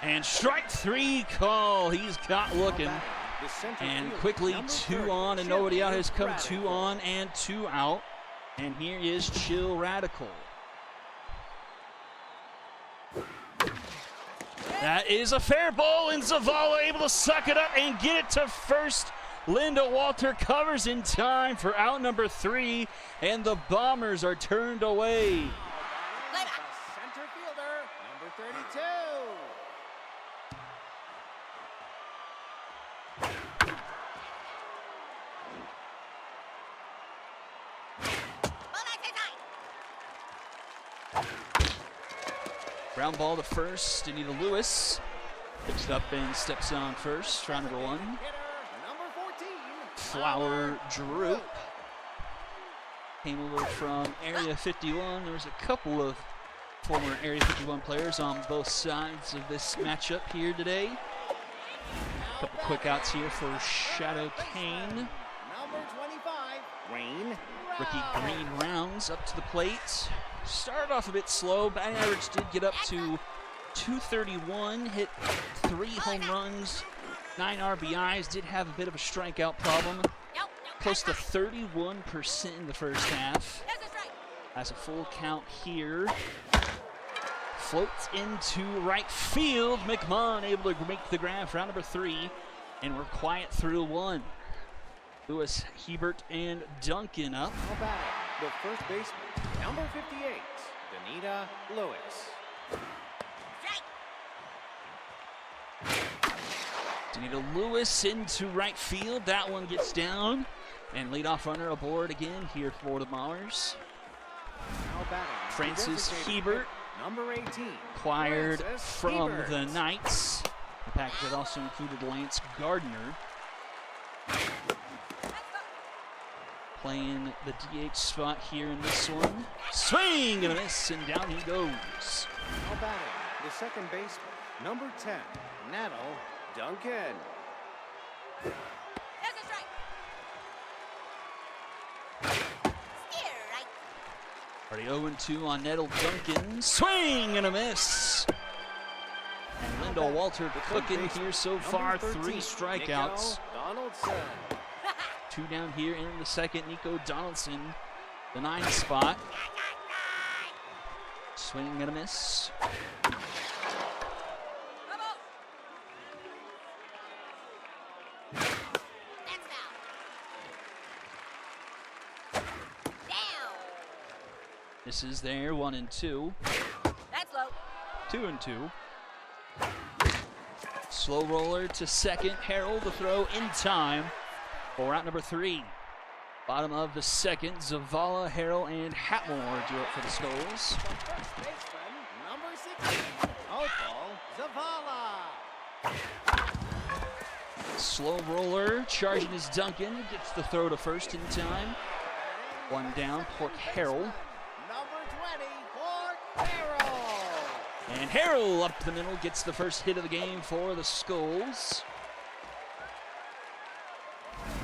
And strike 3 call. He's got looking. The center And fielder, quickly number 2 30, on and nobody out has come. Radical. 2 on and 2 out. And here is Chill Radical. That is a fair ball, and Zavala able to suck it up and get it to first. Linda Walter covers in time for out number 3, and the Bombers are turned away. The center fielder, number 32. Ground ball to first, Anita Lewis picks it up and steps on first, round number 1. Hitter, number 14. Flower Droop came over from Area 51. There was a couple of former Area 51 players on both sides of this matchup here today. A couple quick outs here for Shadow Kane. Number 25. Wayne. Ricky Green rounds up to the plate. Started off a bit slow. Batting average did get up to 231. Hit 3 home runs, 9 RBIs. Did have a bit of a strikeout problem. Close to 31% in the first half. Has a full count here. Floats into right field. McMahon able to make the grab for round number 3. And we're quiet through 1. Lewis, Hebert, and Duncan up. Now batting. The first baseman, number 58, Danita Lewis. Danita Lewis into right field. That one gets down. And leadoff runner aboard again here for the Maulers. Now batting. Francis Designated Hebert, hitter, number 18, acquired Francis from Hebert. the Knights. The package that also included Lance Gardner. Playing the DH spot here in this one. Swing and a miss, and down he goes. Now batting. The second baseman, number 10, Nettle Duncan. Already 0-2 on Nettle Duncan. Swing and a miss. And Linda Walter cooking here so far. 3 strikeouts. Nico Donaldson. 2 down here in the second. Nico Donaldson, the 9 spot. Swing and a miss. This is there, 1-2. That's low. 2-2. Slow roller to second. Harold the throw in time for out number 3. Bottom of the second, Zavala, Harrell, and Hatmore do it for the Skulls. First baseman, number 16, Opal Zavala. Slow roller, charging is Duncan, gets the throw to first in time. 1 down, Pork Harrell. Number 20, Fort Harrell. And Harrell up the middle gets the first hit of the game for the Skulls.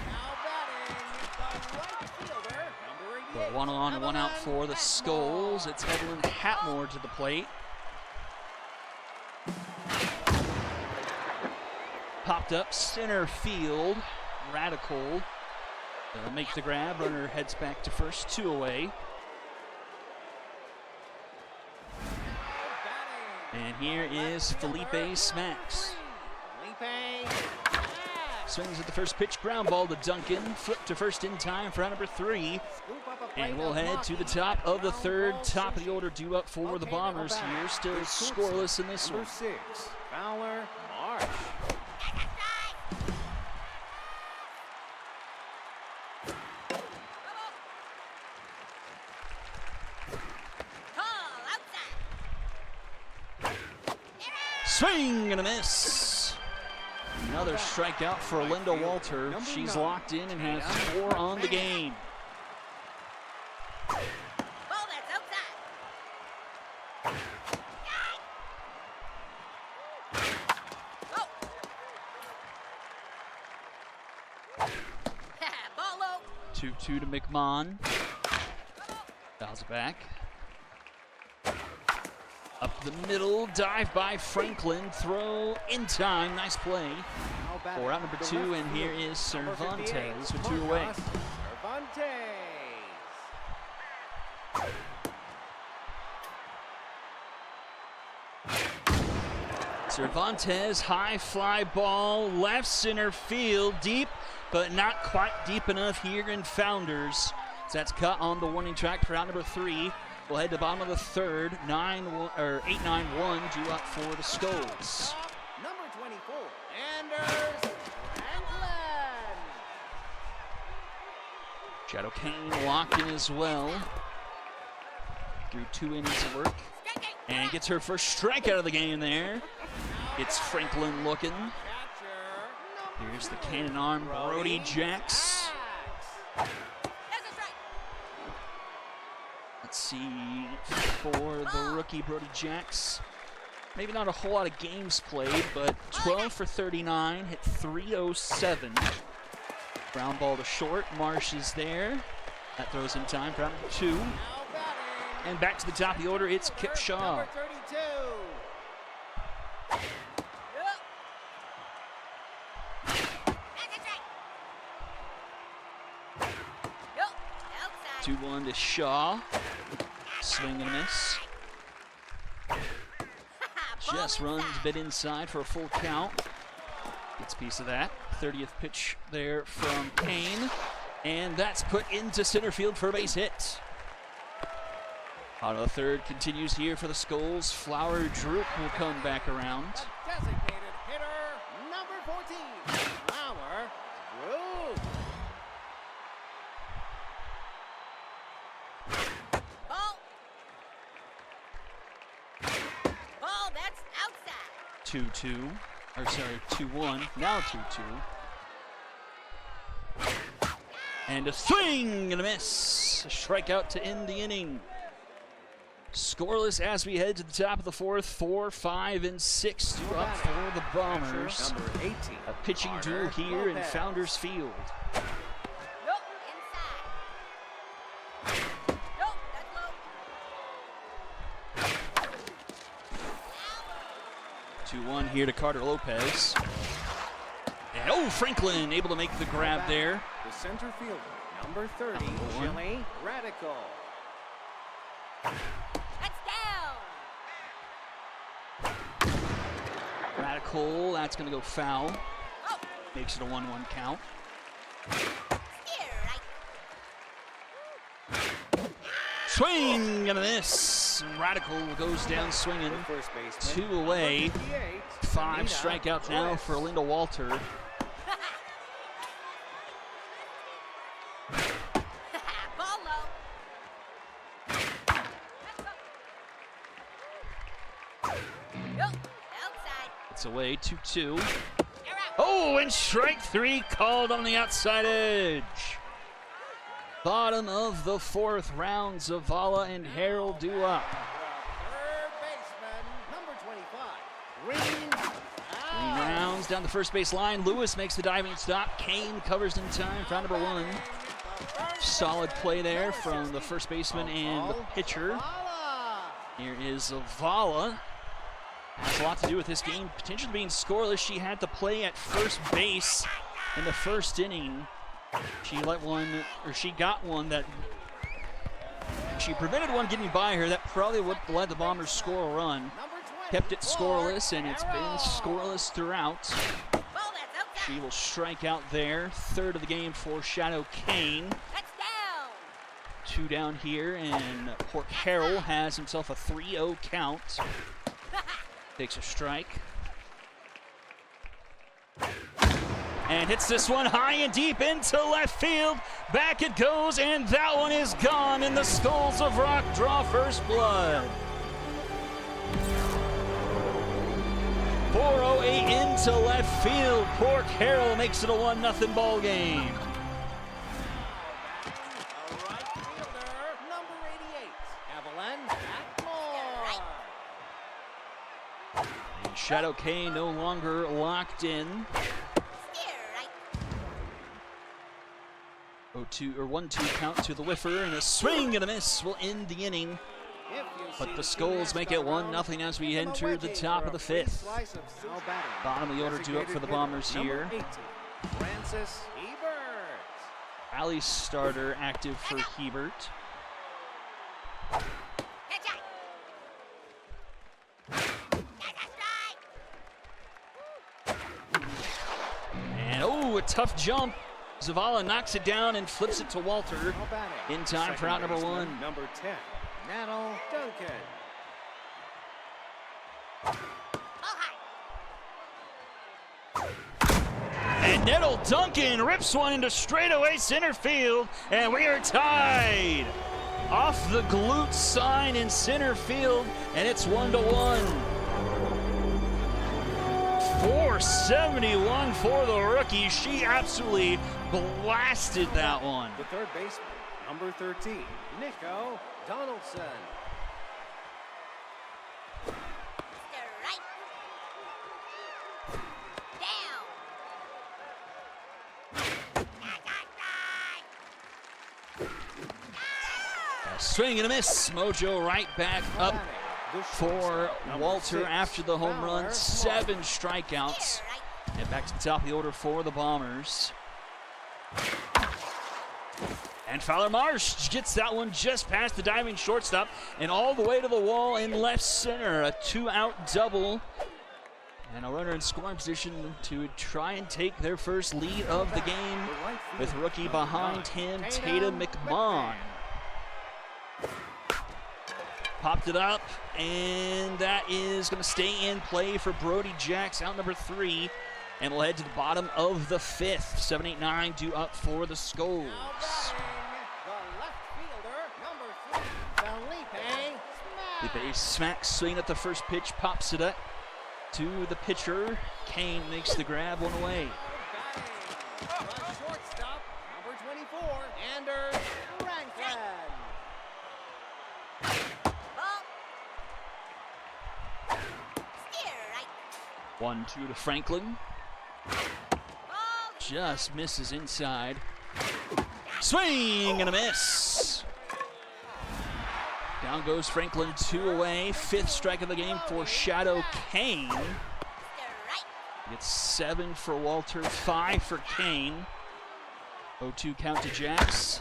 Now batting, the right fielder, number But 1 on, 1 out for the Skulls. It's Evelyn Hatmore to the plate. Popped up center field. Radical makes the grab. Runner heads back to first. 2 away. And here is Felipe Smacks. Swings at the first pitch, ground ball to Duncan. Flip to first in time for out number 3. And we'll head to the top of the 3rd. Top of the order due up for the Bombers here. Still scoreless in this one. Number 6, Fowler Marsh. Swing and a miss. Another strikeout for Linda Walter. She's locked in and has 4 on the game. Ball that's outside. 2-2 to McMahon. Fouls it back. Up the middle, dive by Franklin, throw in time, nice play. For out number 2, and here is Cervantes with 2 away. Cervantes, high fly ball, left center field, deep, but not quite deep enough here in Founders. So that's cut on the warning track for out number 3. We'll head to bottom of the 3rd, 8-9-1 due up for the Skulls. Number 24, Anders Franklin. Shadow Kane locked in as well. Through 2 innings of work. And gets her first strikeout of the game there. It's Franklin looking. Here's the cannon arm, Brody Jacks. Let's see, for the rookie Brody Jacks, maybe not a whole lot of games played, but 12 for 39, hit .307. Ground ball to short, Marsh is there. That throws in time for number 2. And back to the top of the order, it's Kip Shaw. Number 32. 2-1 to Shaw. Swing and a miss. Just runs a bit inside for a full count. Gets a piece of that. 30th pitch there from Kane. And that's put into center field for a base hit. Out of the 3rd continues here for the Skulls. Flower Droop will come back around. Designated hitter, number 14, Flower Droop. Ball that's outside. 2-2. Or sorry, 2-1. Now 2-2. And a swing and a miss. A strikeout to end the inning. Scoreless as we head to the top of the 4th. 4, 5, and 6 due up for the Bombers. Number 18, A pitching duel here in Founders Field. Nope, inside. Nope, that's low. 2-1 here to Carter Lopez. And oh, Franklin able to make the grab there. the center fielder, number 30, Jilly Radical. That's down. Radical, that's going to go foul. Oh, Makes it a 1-1 count. steer right. Swing and a miss. Radical goes down swinging. First baseman, 2 away. 5 Nina strikeouts now Bliss. for Linda Walter. Ball low. Nope, outside. It's away, 2-2. You're out. Oh, and strike 3 called on the outside edge. Bottom of the 4th round, Zavala and Harold due up. Third baseman, number 25, Green. 3 rounds down the first base line. Lewis makes the diving stop. Kane covers in time for round number 1. solid play there from the first baseman and the pitcher. Bala. Here is Zavala. Has a lot to do with this game potentially being scoreless. She had to play at first base in the first inning. She got one that she prevented one getting by her. That probably would let the Bombers score a run. Number 20, Kept it scoreless, and it's been scoreless throughout. Ball that's outside. She will strike out there. Third of the game for Shadow Kane. That's down. 2 down here, and Port Carroll has himself a 3-0 count. Takes a strike. And hits this one high and deep into left field. Back it goes, and that one is gone, and the Skulls of Rock draw first blood. 4:08 into left field. Port Carroll makes it a 1-0 ball game. The right fielder, number 88, Evelyn Atmore. And Shadow Kane no longer locked in. Steer right. 1-2 count to the whiffer, and a swing and a miss will end the inning. If you But see the Skulls make it 1-0 as we enter the top of the 5th. Now batting. Bottom of the order due up for the Bombers Number here. 18, Francis Ebert. Alley starter active for Hebert. Headshot. That's a strike. And a tough jump. Zavala knocks it down and flips it to Walter Now batting. in time for out number baseman, 1. Number 10, Nano Duncan. Ball high. And Nettle Duncan rips one into straightaway center field, and we are tied. Off the glute sign in center field, and it's 1-1. 471 for the rookie. She absolutely blasted that one. The third baseman, number 13, Nico Donaldson. Steer right. Down. A swing and a miss. Mojo right back up Batting, the for shortstop, number Walter 6, after the home run. Fowler 7 Martin. strikeouts. Steer right. And back to the top of the order for the Bombers. And Fowler Marsh gets that one just past the diving shortstop and all the way to the wall in left center. A 2-out double. And a runner in scoring position to try and take their first lead of the game The right with fielder, rookie number behind 9, him, Tatum McMahon. Popped it up, and that is going to stay in play for Brody Jacks, out number 3. And we'll head to the bottom of the 5th. 7-8-9 due up for the Skulls. Now batting. The left fielder, number 3, Felipe The base smack swing at the first pitch, pops it up to the pitcher. Kane makes the grab, one away. Batting. The shortstop, number 24, Anders Franklin. Ball. Steer right. 1-2 to Franklin. Ball. Just misses inside. Swing and a miss. Down goes Franklin, 2 away. 5th strike of the game for Shadow Kane. Steer right. Gets 7 for Walter, 5 for Kane. 0-2 count to Jacks.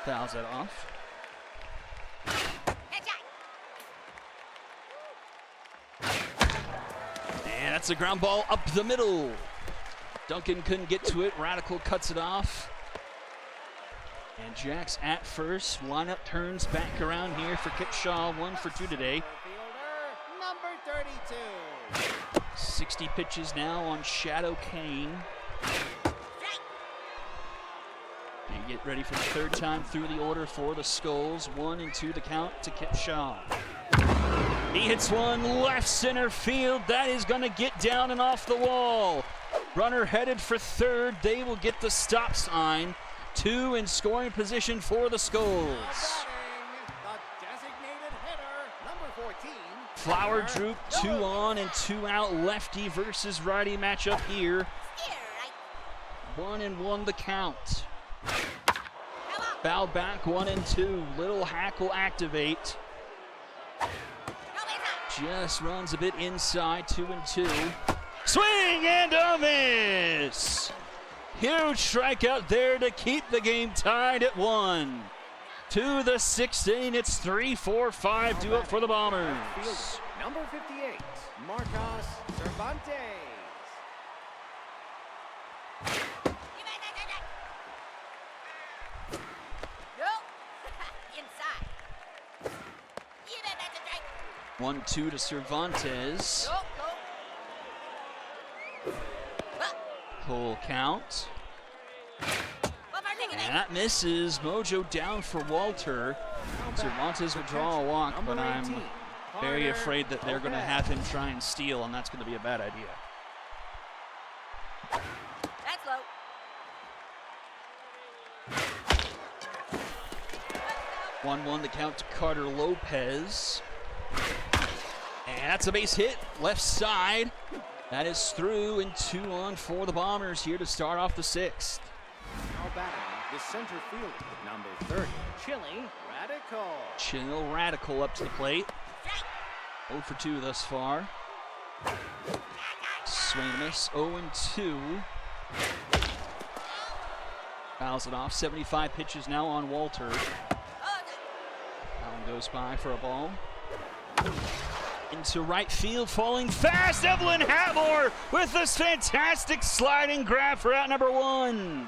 Fouls that off. Headshot. And that's a ground ball up the middle. Duncan couldn't get to it. Radical cuts it off. And Jacks at first. Lineup turns back around here for Kipshaw. 1 for 2 today. Fielder, number 32. 60 pitches now on Shadow Kane. Strike. And get ready for the 3rd time through the order for the Skulls. 1 and 2 the count to Kipshaw. He hits one left center field. That is going to get down and off the wall. Runner headed for 3rd. They will get the stop sign. 2 in scoring position for the Skulls. Batting. The designated hitter, number 14. Flower Droop, 2 on and 2 out. Lefty versus righty matchup here. Steer right. 1-1 the count. How Foul back, 1 and 2. Little hack will activate. No base on. Just runs a bit inside, 2 and 2. Swing and a miss. Huge strikeout there to keep the game tied at 1. To the 16, it's 3-4-5 due up for the Bombers. Fielder, number 58, Marcos Cervantes. No. Inside. You bet that's a strike. 1-2 to Cervantes. Go, go. Full count. Take And that misses. Mojo down for Walter. Cervantes would draw a walk, but I'm very afraid that they're going to have him try and steal, and that's going to be a bad idea. That's low. 1-1 the count to Carter Lopez. And that's a base hit, left side. That is through, and 2 on for the Bombers here to start off the 6th. Now batting, the center fielder, number 30, Chili Radical. Chill Radical up to the plate. 0 for 2 thus far. Swing and a miss, 0 and 2. Fouls it off, 75 pitches now on Walter. That one goes by for a ball. Into right field, falling fast. Evelyn Hatmore with this fantastic sliding grab for out number 1. Now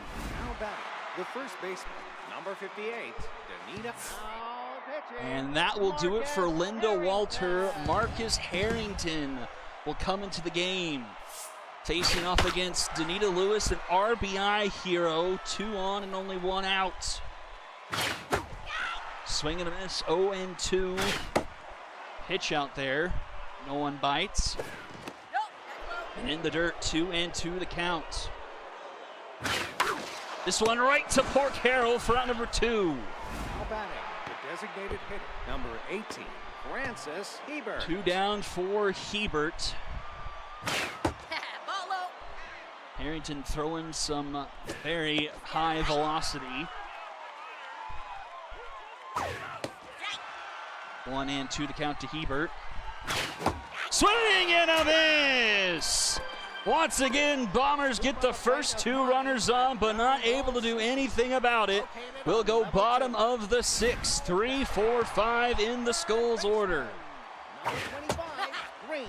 batting, the first baseman, number 58, Danita. And that will do it for Linda Walter. Marcus Harrington will come into the game. Facing off against Danita Lewis, an RBI hero. 2 on and only 1 out. Swing and a miss, 0 and 2. Pitch out there. No one bites. And in the dirt, 2 and 2 the count. This one right to Port Carroll for out number 2. Now batting, the designated hitter, number 18, Francis Hebert. 2 down for Hebert. Ball low. Harrington throwing some very high velocity. 1 and 2 the count to Hebert. Swing and a miss! Once again, Bombers get the first 2 runners on, but not able to do anything about it. We'll go bottom of the 6th, 3-4-5 in the Skulls order. Number 25, Green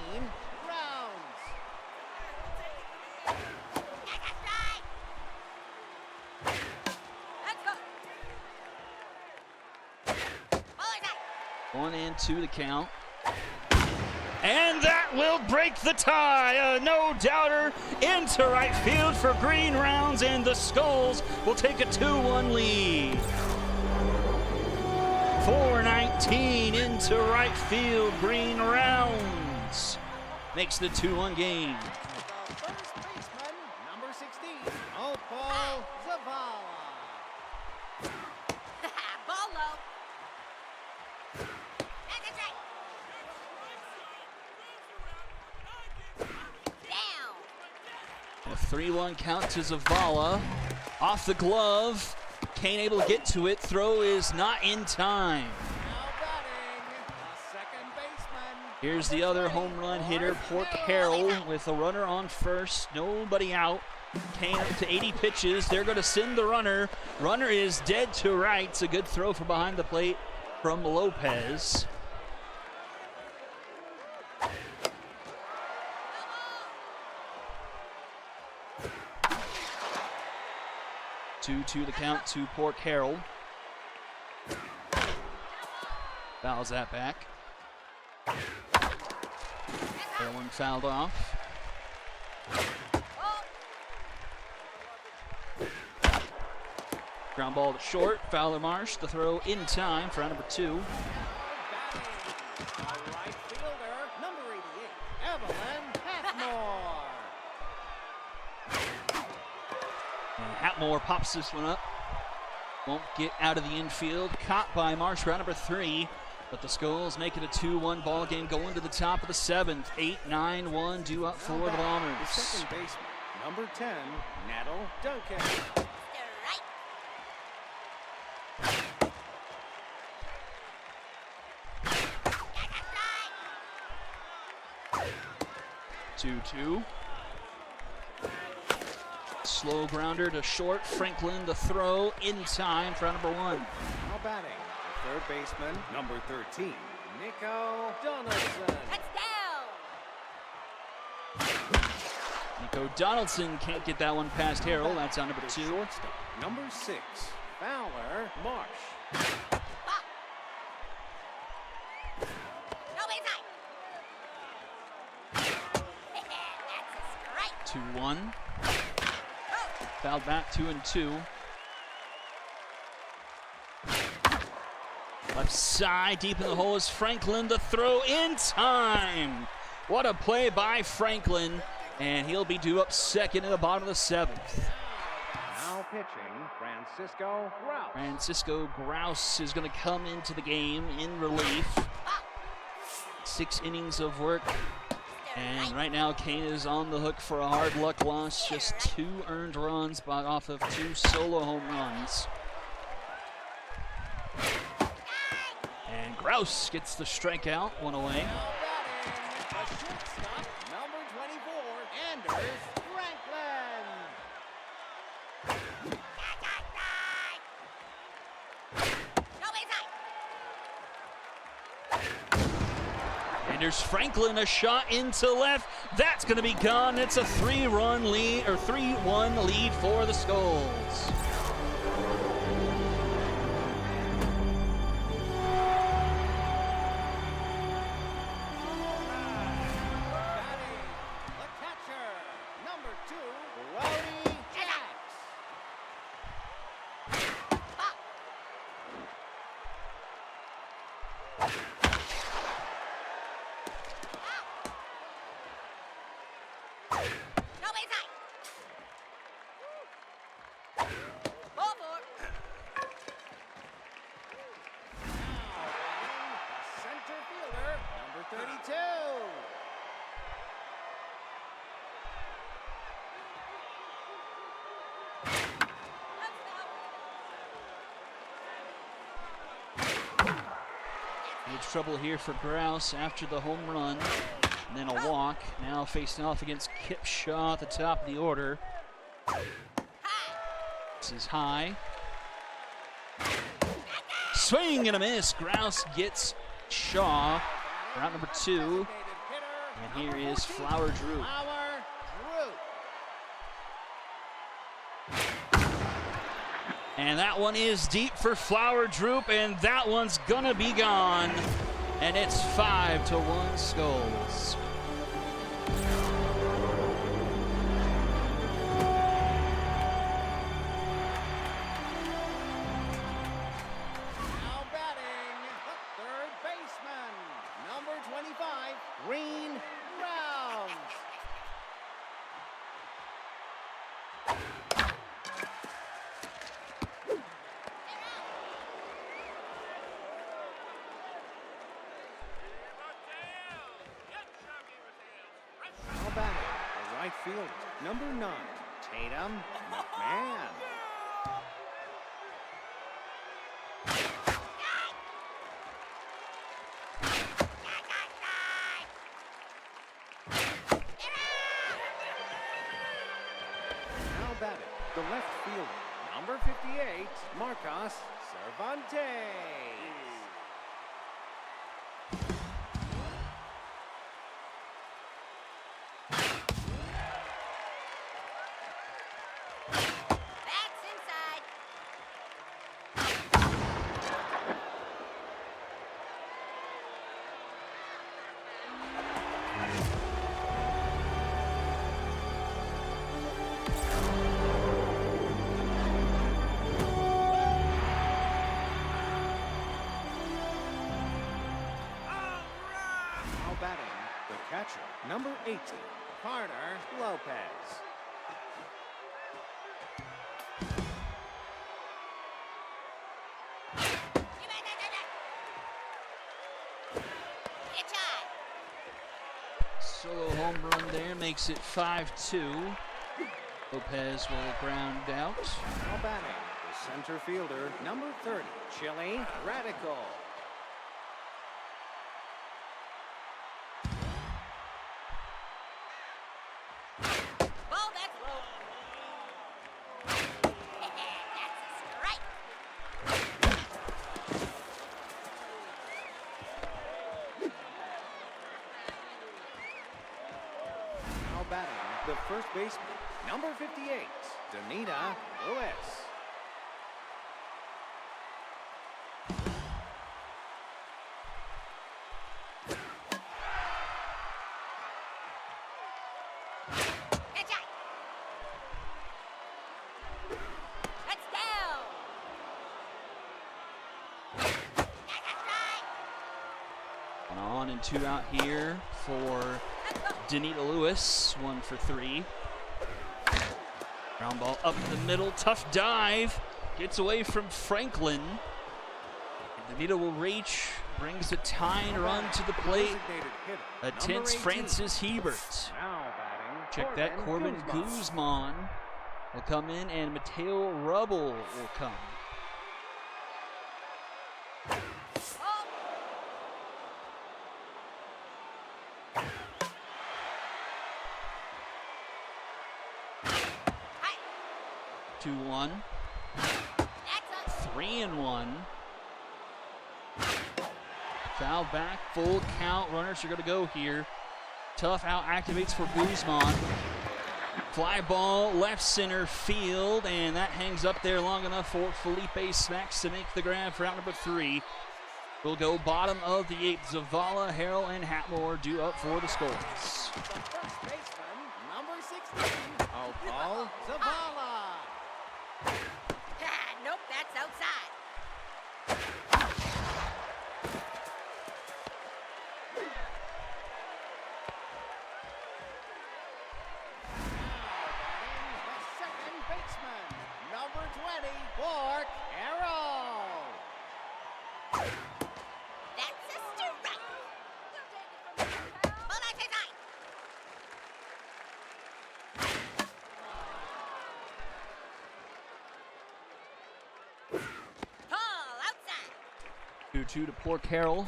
Rounds. Let's go. Ball inside. 1 and 2 the count. And that will break the tie. A no-doubter into right field for Green Rounds, and the Skulls will take a 2-1 lead. 4:19 into right field. Green Rounds makes the 2-1 game. The first baseman, number 16, Opal Zavala. Ball low. That's a strike. Down. A 3-1 count to Zavala. Off the glove. Kane able to get to it. Throw is not in time. Now batting, the second baseman. Here's the other home run hitter, Port Carroll, with a runner on first. Nobody out. Kane up to 80 pitches. They're going to send the runner. Runner is dead to right. It's a good throw from behind the plate from Lopez. 2-2 the count to Port Carroll. Fouls that back. That one fouled off. Ground ball to short. Fowler Marsh, the throw in time for round number 2. Batting, the right fielder, number 88, Evelyn Hatmore. And Hatmore pops this one up. Won't get out of the infield. Caught by Marsh, round number 3. But the Skulls make it a 2-1 ball game going to the top of the 7th. 8-9-1 due up for the The Bombers. second baseman, number 10, Nettle Duncan. Strike. 2-2. Slow grounder to short. Franklin the throw in time for number 1. Now batting, the third baseman, number 13, Nico Donaldson. Touchdown. Nico Donaldson can't get that one past Harrell. That's on number 2. Shortstop, number 6, Fowler Marsh. No baseline. That's a strike. 2-1. Fouled back 2-2. Left side, deep in the hole is Franklin. The throw in time. What a play by Franklin. And he'll be due up second in the bottom of the 7th. Now pitching, Francisco Grouse. Francisco Grouse is going to come into the game in relief. 6 innings of work. And right now, Kane is on the hook for a hard luck loss. Just 2 earned runs off of 2 solo home runs. And Grouse gets the strikeout, 1 away. Now batting, the shortstop, number 24, Anders Franklin. No baseline. Anders Franklin, a shot into left. That's going to be gone. It's a 3-run lead, or 3-1 lead for the Skulls. Batting, the catcher, number 2, Brody Jacks. No baseline. Ball four. Now batting, the center fielder, number 32. Huge trouble here for Grouse after the home run. And then a walk. Now facing off against Kip Shaw at the top of the order. This is high. Swing and a miss. Grouse gets Shaw for out number 2. Designated hitter, And here number is 14, Flower Drew. Flower Drew. And that one is deep for Flower Droop, and that one's gonna be gone. And it's 5-1 Skulls. Now batting, the third baseman, number 25, Green Rounds. Now batting, the right fielder, number 9, Tatum McMahon. Now batting, the left fielder, number 58, Marcos Cervantes. Bats inside. Now batting, the catcher, number 18, Carter Lopez. Pitch high. Solo home run there makes it 5-2. Lopez will ground out. Now batting, the center fielder, number 30, Chili Radical. batting, the first baseman, number 58, Danita Lewis. Good shot. That's down. That's a strike. 1 on and 2 out here for Let's go. Danita Lewis, 1 for 3. Ground ball up the middle, tough dive, gets away from Franklin. And Danita will reach, brings a tying run to the plate. Designated hitter, Attempts number 18. Francis Hebert. Now batting, Check that, Corbin Guzman will come in, and Mateo Rubble will come. Ball. 2-1, That's a 3-1. Foul back, full count. Runners are going to go here. Tough out activates for Guzman. Fly ball left center field, and that hangs up there long enough for Felipe Smacks to make the grab for out number 3. We'll go bottom of the 8th. Zavala, Harrell, and Hatmore due up for the scores. The first baseman, number 16, Opal Zavala. Nope, that's outside. The second baseman, number 20, Clark Arrow. That's a strike. Ball that's inside. Ball outside. 2-2 to poor Carroll.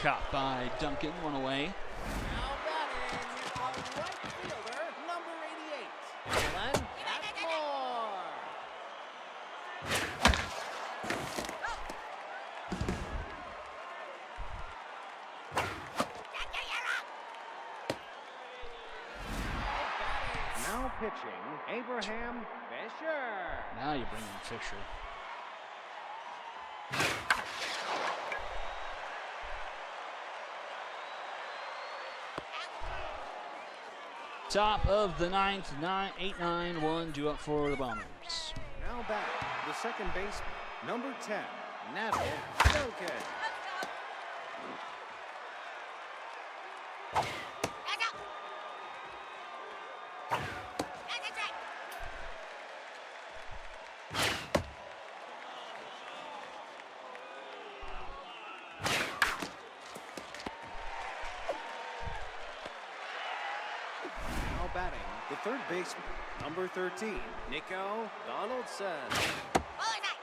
Caught by Duncan, one away. Now batting, the right fielder, number 88, Alan Atmore. Now pitching, Abraham Fisher. Now you bring in Fisher. Top of the 9th, 8-9-1 due up for the Bombers. Now back, the second baseman, number 10, Natalie Duncan. That's out. That's a strike. Now batting, the third baseman, number 13, Nico Donaldson. Ball inside.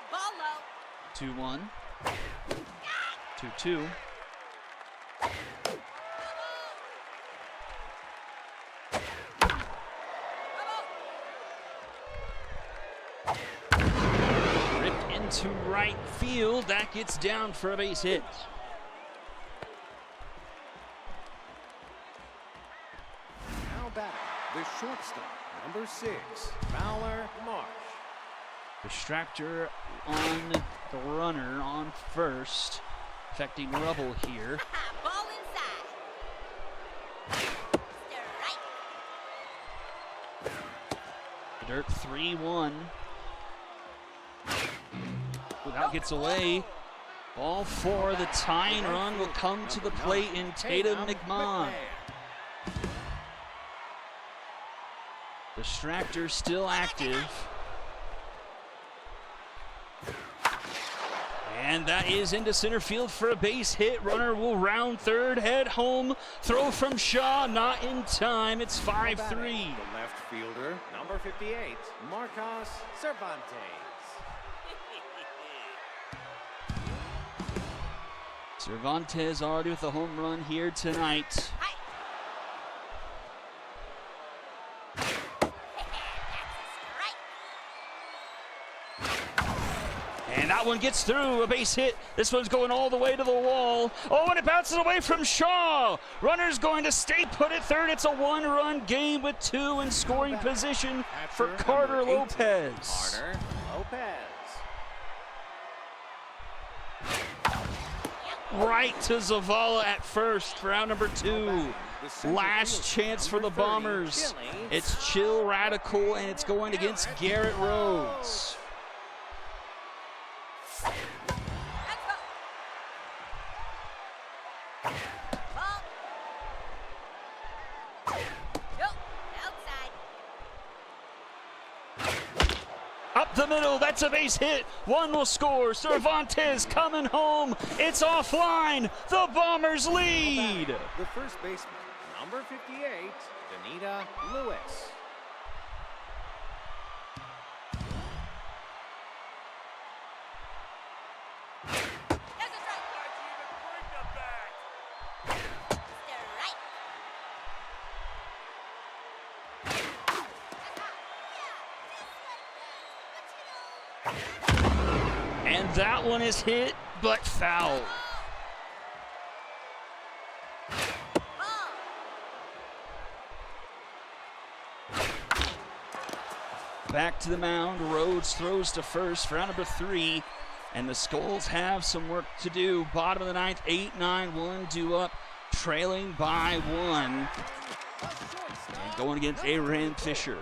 Ball low. 2-1. 2-2. Ripped into right field. That gets down for a base hit. Now batting, the shortstop, number 6, Fowler Marsh. Distractor on the runner on first, affecting Rubble here. Ball inside. Strike. Dirt 3-1. That gets away. Ball four. The tying run will come to the plate in Tatum McMahon. Distractor still active. And that is into center field for a base hit. Runner will round third, head home. Throw from Shaw, not in time. It's 5-3. The left fielder, number 58, Marcos Cervantes. Cervantes already with a home run here tonight. That one gets through, a base hit. This one's going all the way to the wall. Oh, and it bounces away from Shaw. Runner's going to stay put at third. It's a one-run game with 2 in scoring position for Carter Lopez. Carter Lopez. Right to Zavala at first for out number 2. Last chance for the Bombers. It's Chill Radical, and it's going against Garrett Rhodes. Up the middle, that's a base hit. One will score. Cervantes coming home. It's offline. The Bombers lead. The first baseman, number 58, Danita Lewis. And that one is hit, but foul. Back to the mound. Rhodes throws to first for out number 3. And the Skulls have some work to do. Bottom of the 9th, 8-9, 1-2 up, trailing by 1. And going against Aaron Fisher.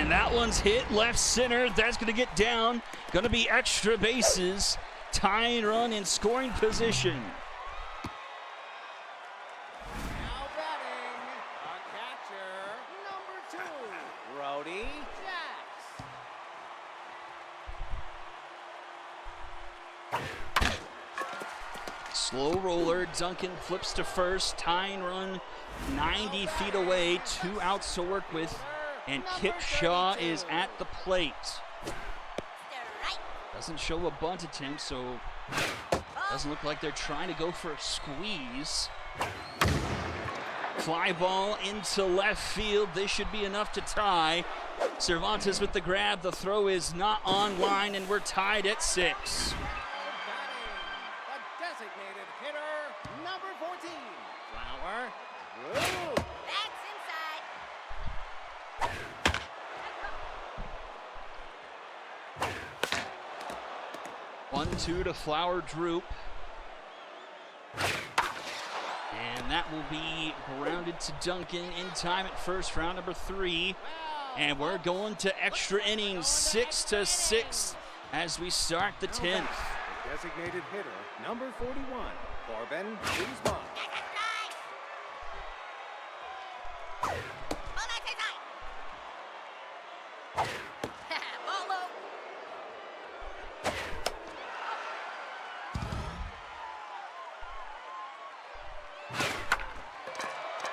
That one's hit left center. That's going to get down. Going to be extra bases. Tying run in scoring position. Now batting, a catcher, number 2, Brody Jacks. Slow roller. Duncan flips to first. Tying run 90 feet away. 2 outs to work with. And Kip Shaw is at the plate. Doesn't show a bunt attempt, so doesn't look like they're trying to go for a squeeze. Fly ball into left field. This should be enough to tie. Cervantes with the grab. The throw is not on line, and we're tied at 6. the designated hitter, number 14, Flower Drew. That's inside. 1-2 to Flower Droop. And that will be grounded to Duncan in time at first, round number 3. And we're going to extra innings, 6-6 as we start the 10th. The designated hitter, number 41, Corbin Guzman.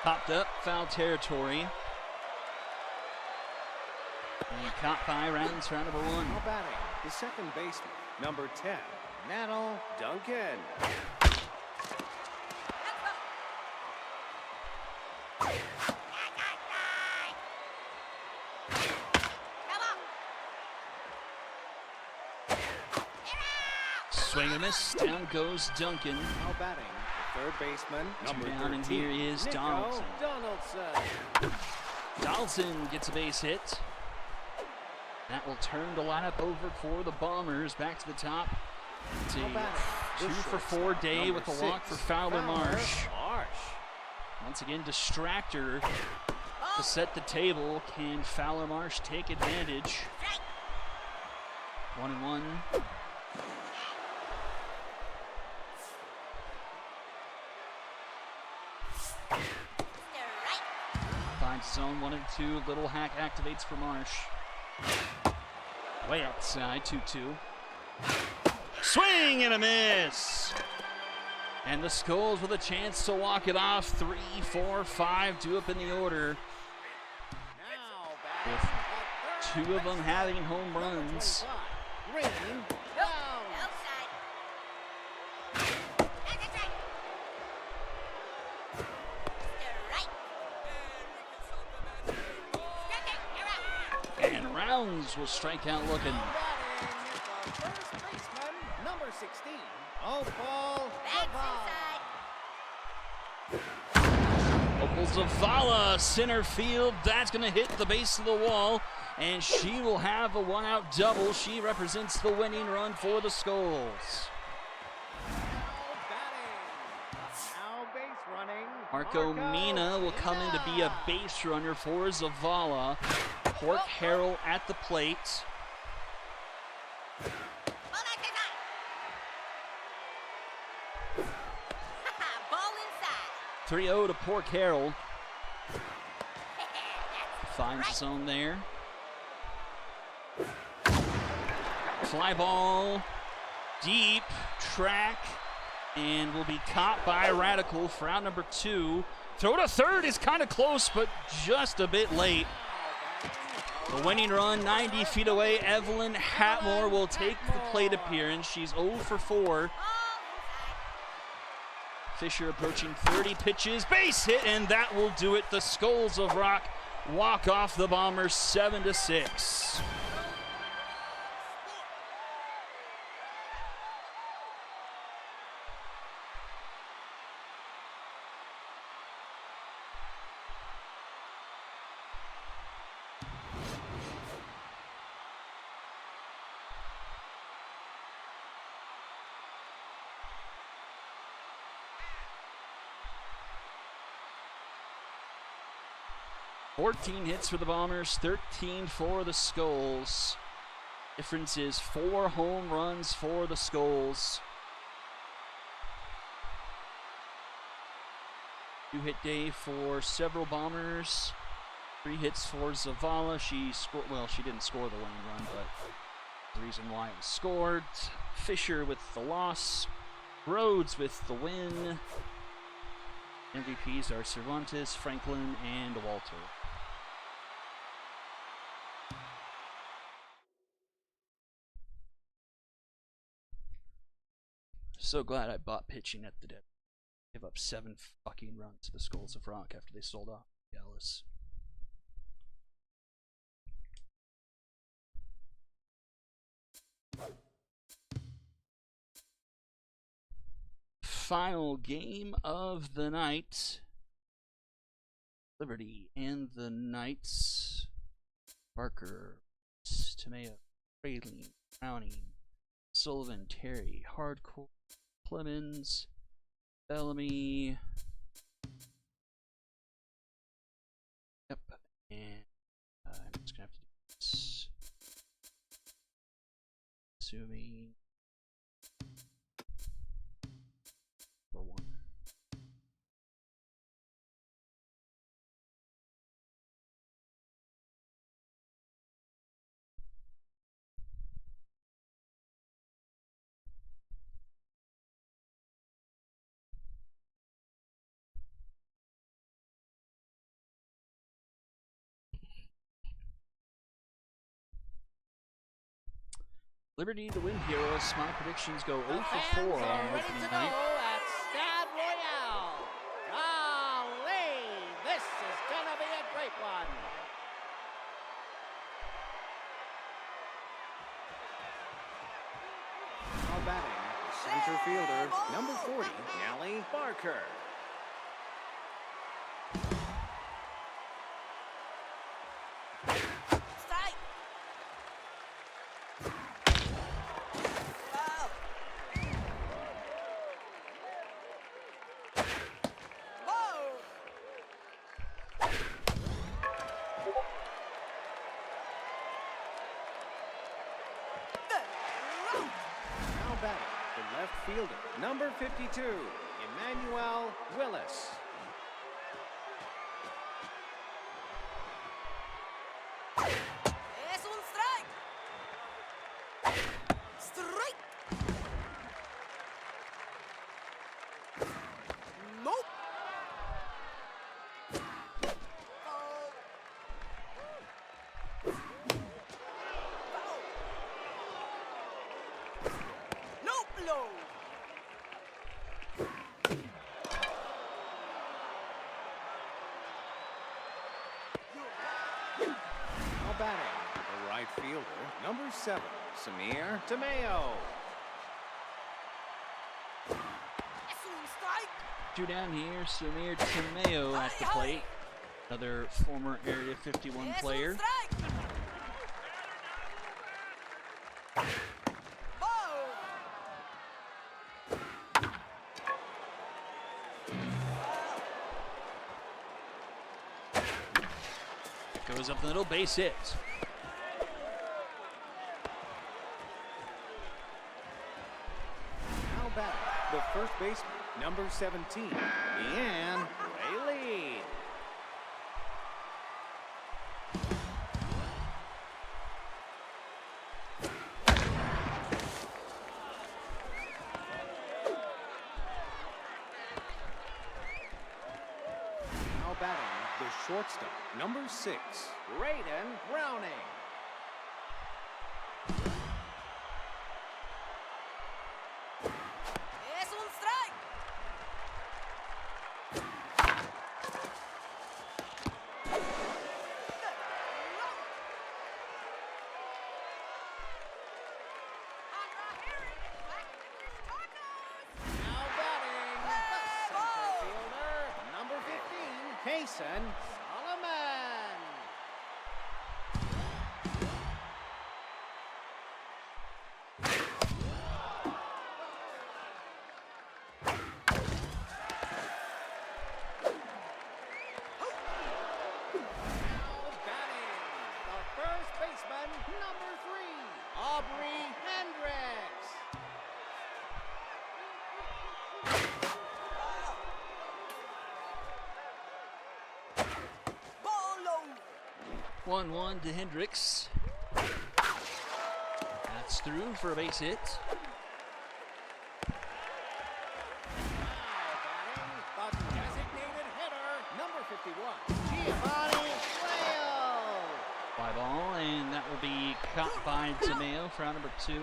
Popped up, foul territory. And caught by rounds, round number 1. Now batting, the second baseman, number 10, Nattle Duncan. Swing and miss, down goes Duncan. Now batting, the third baseman, number Down, and 13, here is Nico Donaldson. Donaldson. Donaldson gets a base hit. That will turn the lineup over for the Bombers. Back to the top. It's Now batting, a the 2-for-4 day number with a walk 6, for Fowler Marsh. Marsh. Once again, distractor to set the table. Can Fowler Marsh take advantage? 1-1. Finds zone 1 and 2. Little hack activates for Marsh. Way outside, 2-2. Swing and a miss. And the Skulls with a chance to walk it off. 3, 4, 5, 2 up in the order. Now With batting, two of them having home runs. Green. Nope. Outside. That's right. Strike. Striking. You're out. And Rounds will strike out looking. Batting is the first baseman, number 16. Oh, ball. That's Zavala. inside. Opal Zavala, center field. That's going to hit the base of the wall, and she will have a one-out double. She represents the winning run for the Skulls. Now batting. Now base running. Marco Mina will come in to be a base runner for Zavala. Port Harrell at the plate. Ball back inside. Ball inside. 3-0 to Port Harrell. That's Finds right. his own there. Fly ball, deep, track, and will be caught by Radical for out number 2. Throw to third is kind of close, but just a bit late. The winning run 90 feet away. Evelyn Hatmore will take the plate appearance. She's 0 for 4. Ball inside. Fisher approaching 30 pitches, base hit, and that will do it. The Skulls of Rock walk off the Bombers 7-6. Fourteen hits for the Bombers, 13 for the Skulls. Difference is 4 home runs for the Skulls. 2-hit day for several Bombers. 3 hits for Zavala. She scored. Well, she didn't score the winning run, but the reason why it was scored. Fisher with the loss. Rhodes with the win. MVPs are Cervantes, Franklin, and Walter. So glad I bought pitching at the dead. Give up 7 fucking runs to the Skulls of Rock after they sold off Dallas. Final game of the night. Liberty and the Knights. Barker, Tomeo, Praline, Browning, Sullivan, Terry, Hardcore, Clemens, Bellamy. Yep, and I'm just gonna have to do this. Assuming for 1. Liberty, the win heroes. My predictions go 0 for 4 on ready opening to go night. at Stade Royale. Golly, this is gonna be a great one. Now batting, the center fielder, number 40, Nellie Barker. Strike. Ball. Ball. Now batting, the left fielder, number 52, Emmanuel Willis. Es un strike. Strike. Nope. Ball. fielder, number 7, Samir Tamayo. Es un strike. 2 down here, Samir Tamayo at the plate. Another former Area 51 Es player. un strike. Ball. Goes up the middle, base hit. Now back, the first baseman, number 17, Leanne Whaley. Now batting, the shortstop, number 6, Raiden Browning. Es un strike. Now batting, the center fielder, number 15, Kason Solomon. Now batting, the first baseman, number 3, Aubrey Hendricks. Ball low. 1-1 to Hendricks. That's through for a base hit. Now batting, the designated hitter, number 51, Giovanni Leal. Fly ball, and that will be caught by Tamayo for out number 2. Now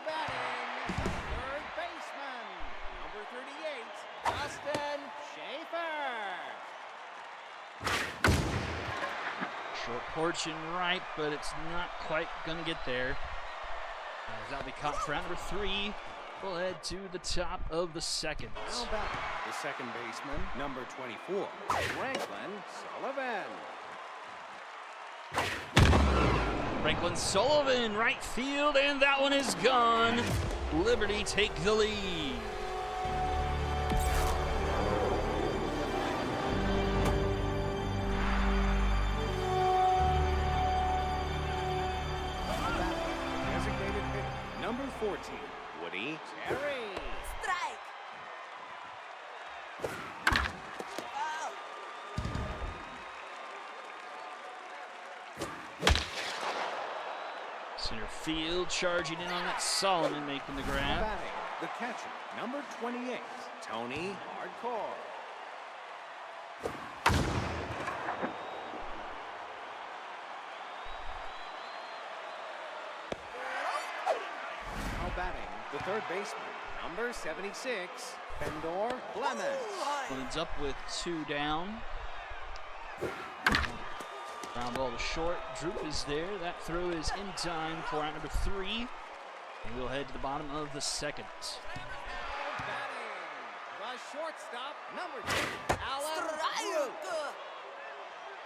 batting, third baseman, number 38, Austin Schaefer. Short porch and right, but it's not quite gonna get there. That'll be caught for out number 3. We'll head to the top of the second. Now batting, the second baseman, number 24, Franklin Sullivan. Franklin Sullivan, right field, and that one is gone. Liberty take the lead. Designated hitter, number 14, Woody Terry. Strike. Foul. Center field charging in on that Solomon, making the Now grab. batting, the catcher, number 28, Tony Hardcore. Now batting, the third baseman, number 76, Fendor Clemens. Ends up with 2 down. Ground ball to short. Droop is there. That throw is in time for out number 3. And we'll head to the bottom of the second. Now batting, the shortstop, number 2, Alan Root.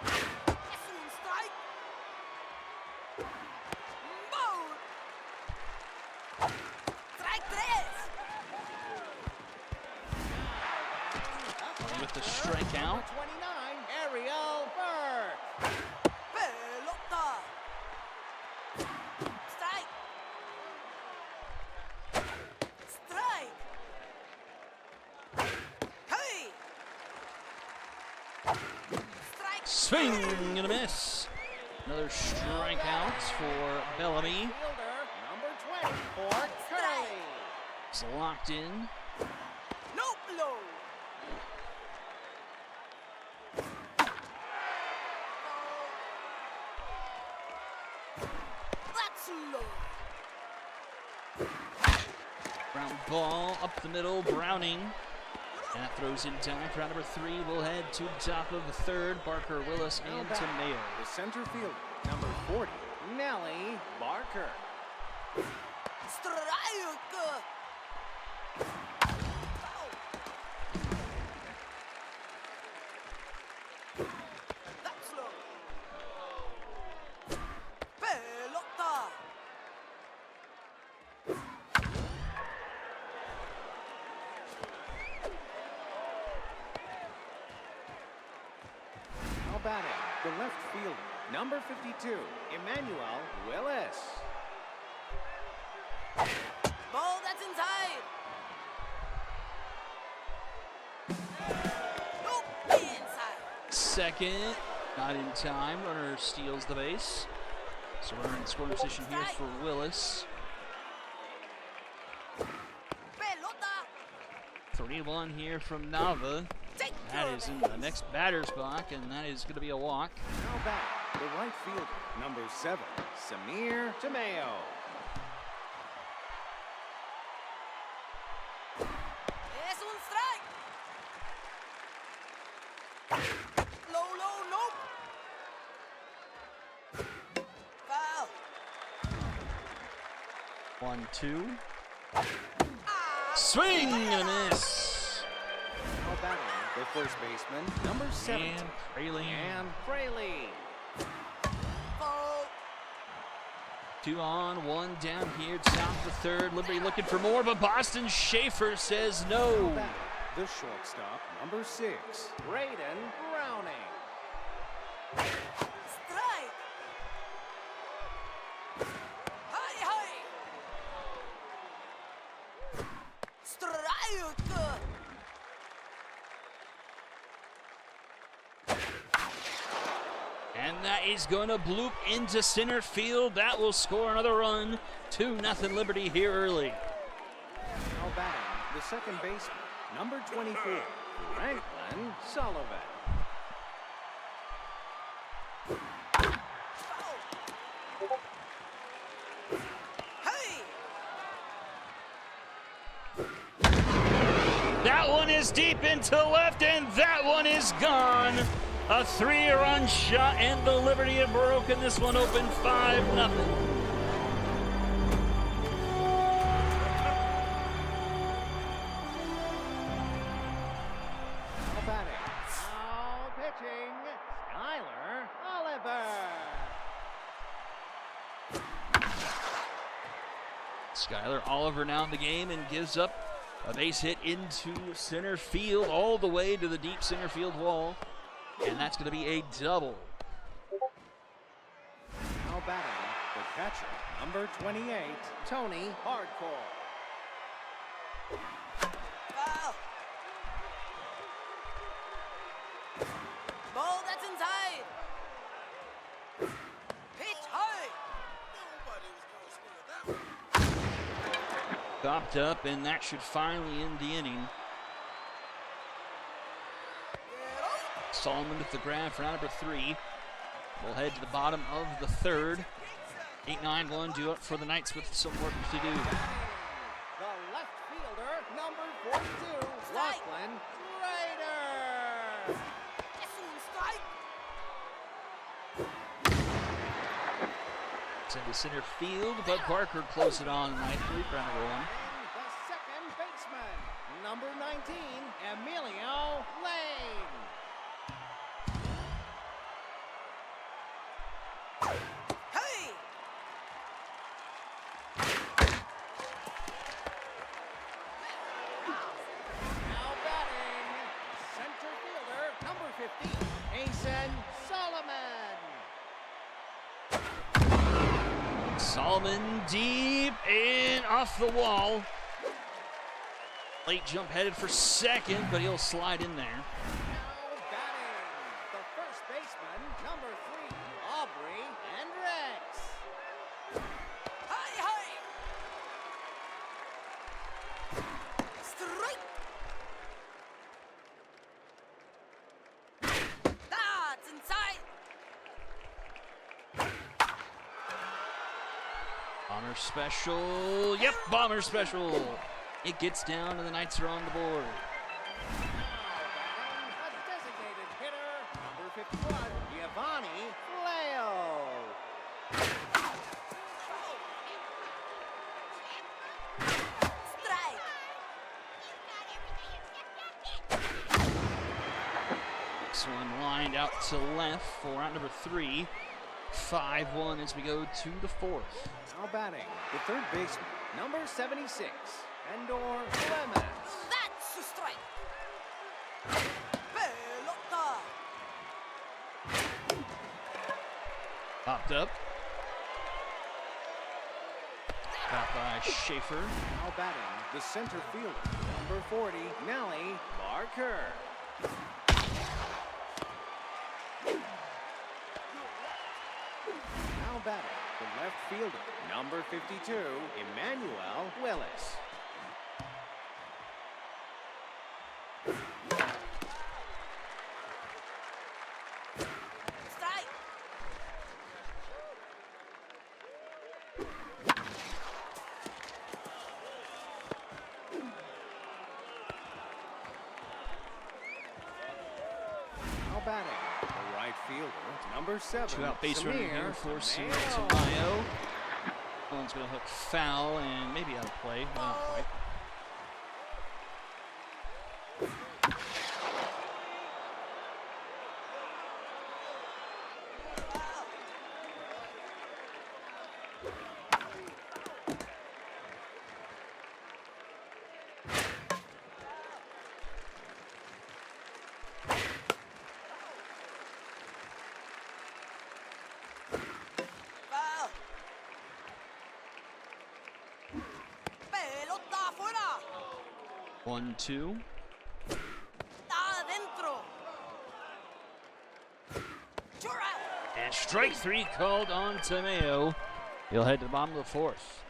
Strike. Es un strike. Ball. Strike 3. With the strikeout. Number 29, Ariel Burke. Pelota. Strike. Strike. Hey. Strike. Swing and a miss. Another strikeout for Bellamy. Fielder, number 20, for Curly. It's locked in. No blow. That's low. Ground ball up the middle. Browning And that throws in time for round number 3. We'll head to the top of the third. Barker, Willis, Now and back, Tomeo. the center fielder, number 40, Nelly Barker. Strike. That's low. Pelota. Now batting, the left fielder, number 52, Emmanuel Willis. Ball that's inside. Nope, inside. Second, not in time. Runner steals the base. So runner in scoring position here for Willis. Pelota. 3-1 here from Nava. Take That your is in base. the next batter's box, and that is going to be a walk. Now back, the right fielder, number 7, Samir Tomeo. Es un strike. Low, low, nope. Foul. 1-2. Ah. Swing and a miss. Now batting, the first baseman, number 17, And Fraley. and Fraley. Foul. 2 on, 1 down here, top of the third. Liberty looking for more, but Boston Schaefer says Now no. batting, the shortstop, number 6, Braden Browning. Strike. Hi, hi. Strike. And that is going to bloop into center field. That will score another run. 2-0 Liberty here early. Now batting, the second baseman, number 24, Franklin Sullivan. Hey. That one is deep into left, and that one is gone. A 3-run shot, and the Liberty have broken this one open 5-0. Now batting, now pitching, Skyler Oliver. Skyler Oliver now in the game and gives up a base hit into center field, all the way to the deep center field wall. And that's going to be a double. Now batting, the catcher, number 28, Tony Hardcore. Foul. Ball that's inside. Pitch high. Nobody was going to swing at that one. Chopped up, and that should finally end the inning. Solomon with the grab for round number 3. We'll head to the bottom of the third. 8-9-1 due up for the Knights with some work to do. The left fielder, number 42, Lachlan Ryder. Es un strike. It's into center field, but Barker closed it on nicely for round number 1. The second baseman, number 19, Emilio Lane. Hey. Now batting, center fielder, number 15, Asen Solomon. Solomon deep and off the wall. Late jump headed for second, but he'll slide in there. Now batting, the first baseman, number 3, Aubrey Hendricks. Hi, hi. Strike. That's inside. Bomber special. Yep, bomber special. It gets down and the Knights are on the board. A designated hitter, number 51, Giovanni Leo. Strike. This one lined out to left for out number 3. 5-1 as we go to the 4th. Now batting, the third baseman, number 76, Endor Clemens. That's a strike. Pelota. Popped up. Caught by Schaefer. Now batting, the center fielder, number 40, Nellie Barker. Now batting, the left fielder, number 52, Emmanuel Willis. Strike. Now batting, the right fielder, number 7, 2-out base runner here for Samir Tamayo. One's going to hook foul and maybe out of play. Not quite. Foul. Pelota afuera. 1-2. Adentro. You're out. And strike 3 called on Tamayo. He'll head to the bottom of the 4th.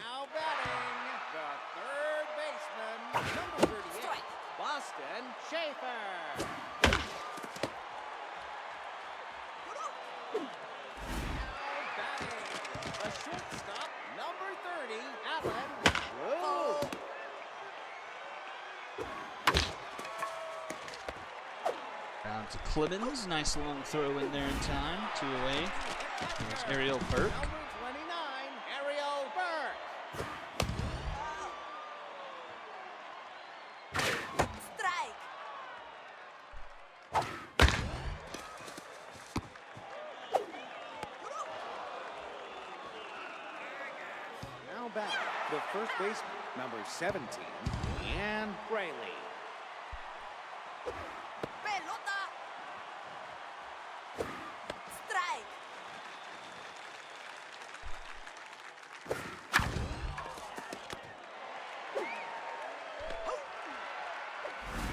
Now batting, the third baseman, number 38, Strike. Boston Schaefer. Now batting, the shortstop, number 30, Alan Drew. Down to Clemens. Nice long throw in there in time. 2 away. There's Ariel Burke. Number 29, Ariel Burke. Strike. Now back, the first baseman, number 17, Leanne Braley. Pelota. Strike.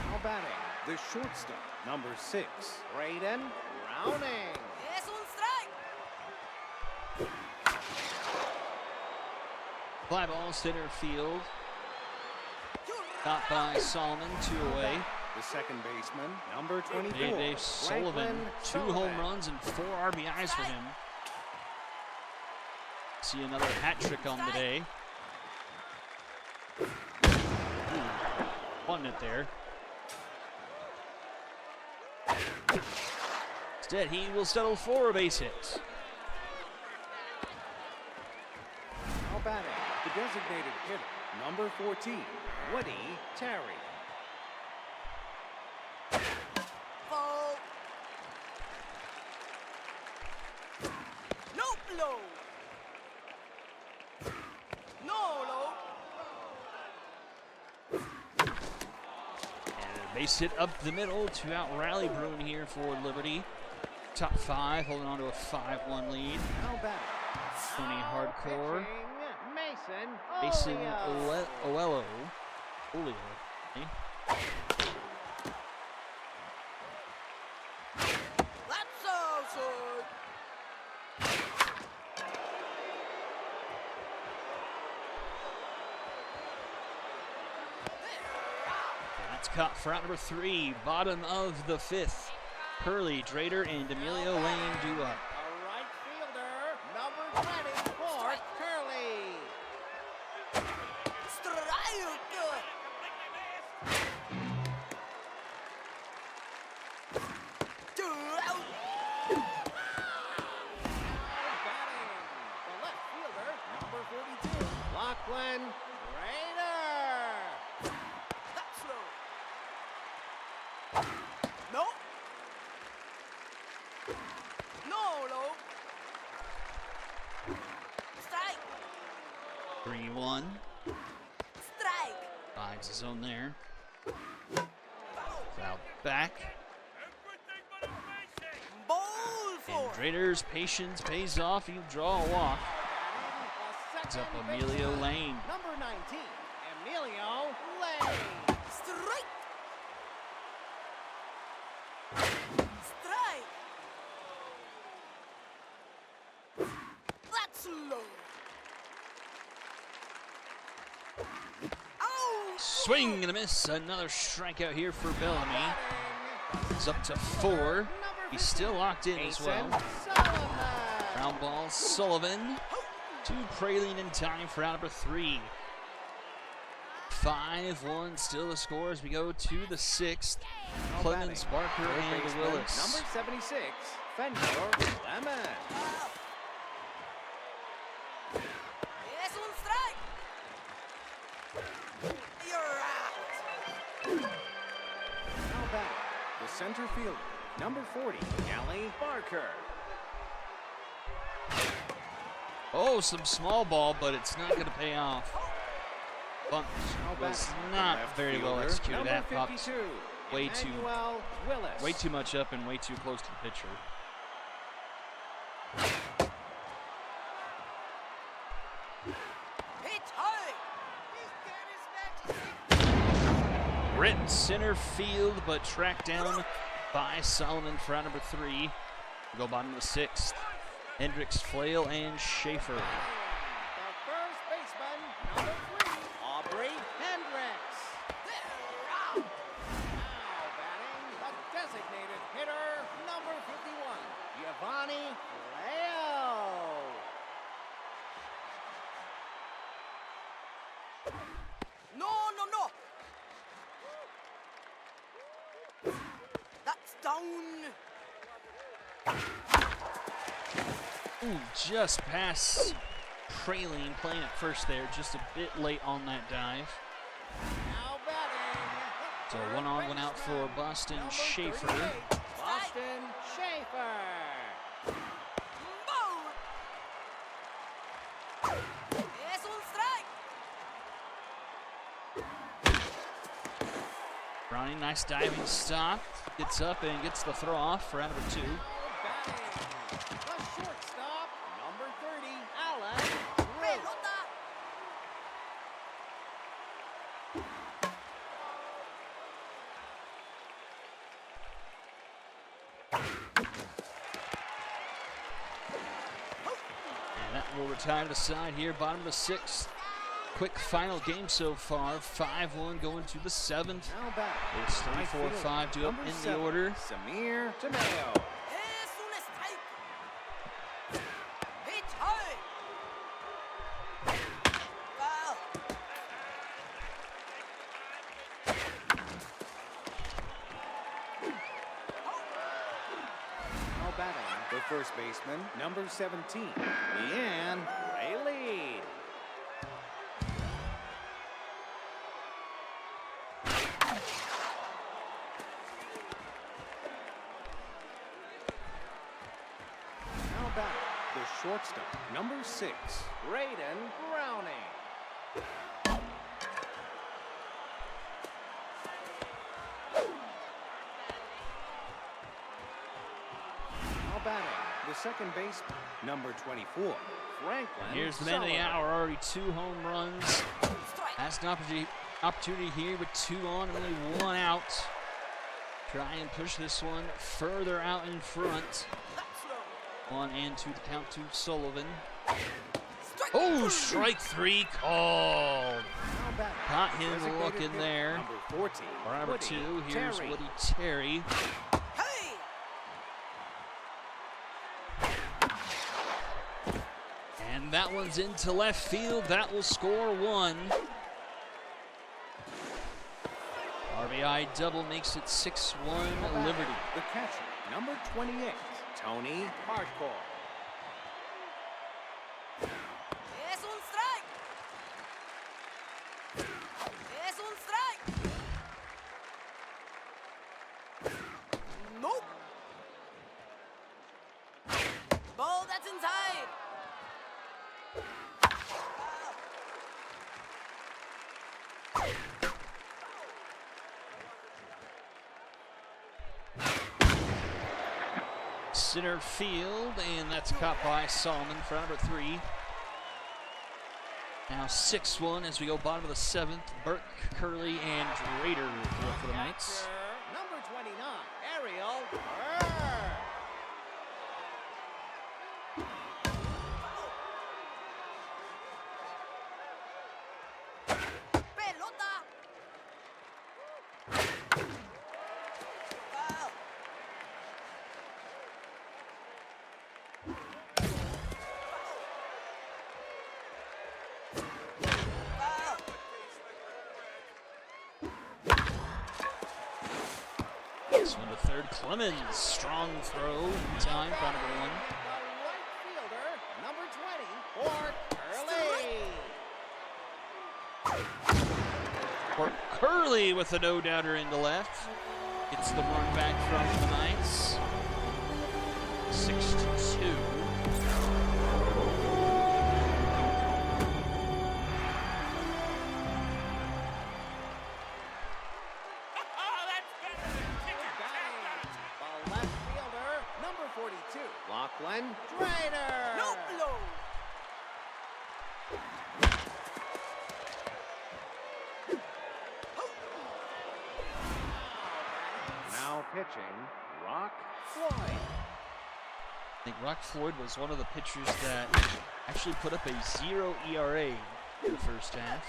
Now batting, the shortstop, number 6, Braden Browning. Es un strike. Fly ball center field. You're Caught by Solomon. 2 away. The second baseman, number 24, Dave Sullivan. Franklin 2 home Sullivan. runs and 4 RBIs for him. See another hat trick on the day. Won it there. Instead, he will settle for a base hit. Now batting, the designated hitter, number 14, Woody Terry. foul. No blow. No low. And a base hit up the middle. 2-out rally brewing here for Liberty. Top 5 holding on to a 5-1 lead. Now batting, Tony Hardcore. pitching, Mason Oleo. Oleo. That's outside. That's caught for out number 3. Bottom of the 5th. Curly, Drader, and Emilio Lane do up. A right fielder, number 24, Curly. Strike. 1. Strike. Finds his own there. Foul back. Ball And 4. Drader's patience pays off. He'll draw a walk. It's up Emilio Lane. Number 19, Emilio Lane. Strike. Strike. That's low. Out. Swing and a miss. Another strikeout here for Bellamy. It's up to 4. He's still locked in as well. Ground ball, Sullivan. 2 Praline in time for out number 3. 5-1 still the score as we go to the 6th. Clemens, Barker, and Willis. Number 76, Fenor Lemon. Es un strike. You're out. Now back, the center fielder, number 40, Allie Barker. Oh, some small ball, but it's not going to pay off. Bunt was not Left very well fielder, executed. number That popped 52, way too Emmanuel Willis. way too much up and way too close to the pitcher. Pitch high. He's got his majesty. Ripped center field, but tracked down by Solomon for out number 3. We'll go bottom of the 6th. Hendricks, Flail, and Schaefer. The first baseman, number 3, Aubrey Hendricks. They're out. Now batting, the designated hitter, number 51, Giovanni Leo. No, no, no. That's down. Ooh, just past Praline playing at first there, just a bit late on that dive. Now batting. So 1 on, 1 out for Boston Number Schaefer. 38, Boston Schaefer. Ball. Es un strike. Browning, nice diving stop. Gets up and gets the throw off for out number 2. Now batting, the shortstop, number 30, Alan Root. Pelota. And that will retire the side here, bottom of the 6th. Quick final game so far, 5-1 going to the 7th. Now back, It's the right 3, 4, fielder, 5 due up number in the 7, order. Samir Tamayo. Es un strike. Pitch high. Foul. Now batting, the first baseman, number 17, Leanne Rayleigh. Now back, the shortstop, number 6, Raiden Browning. Now batting, the second baseman, number 24, Franklin. Here's the man of the Sullivan. hour, already 2 home runs. Strike. Has an opportunity here with 2 on and only 1 out. Try and push this one further out in front. That's low. 1 and 2 the count to Sullivan. Strike. Oh, strike 3 called. Now batting, Caught him designated looking hitter, there. Number 14, For number Woody 2, here's Terry. Woody Terry. Hey. And that one's into left field. That will score 1. RBI double makes it 6-1 Liberty. The catcher, number 28, Tony Hardcore. Es un strike. Es un strike. Nope. Ball that's inside. center field, and that's caught by Solomon for number 3. Now 6-1 as we go bottom of the 7th. Burke, Curley, and Drader for the Knights. Number 29, Ariel Burr. Pelota. Foul. Foul. This one to third. Clemens, strong throw in time for number 1. The right fielder, number 20, for Curley. For Curley with a no-doubter into left. Gets the run back from the Knights. 6-2. The left fielder, number 42, Lachlan Drader. No blow. Now pitching, Rock Floyd. I think Rock Floyd was one of the pitchers that actually put up a 0 ERA in the first half.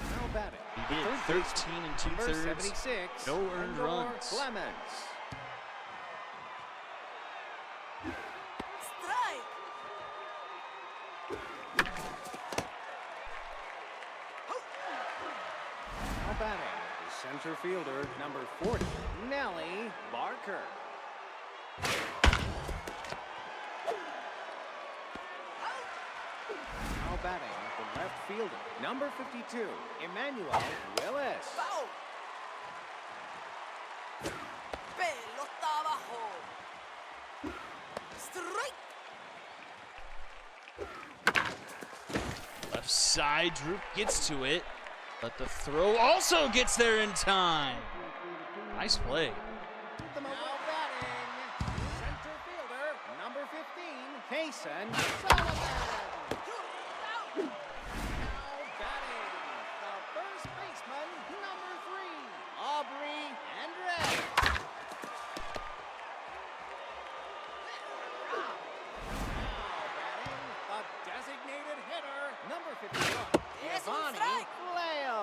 Now batting. He did 13 and Number 2/3. 76, No earned Endor runs. Clemens. Strike. Now batting, the center fielder, number 40, Nellie Barker. Now batting, the left fielder, number 52, Emmanuel Willis. Foul. Pelota abajo. Strike. Left side, Droop gets to it, but the throw also gets there in time. Nice play. Now batting, center fielder, number 15, Kason Sullivan. Now batting, the first baseman, number 3, Aubrey Andres. Now batting, the designated hitter, number 51, Yes, un Giovanni strike. Leo.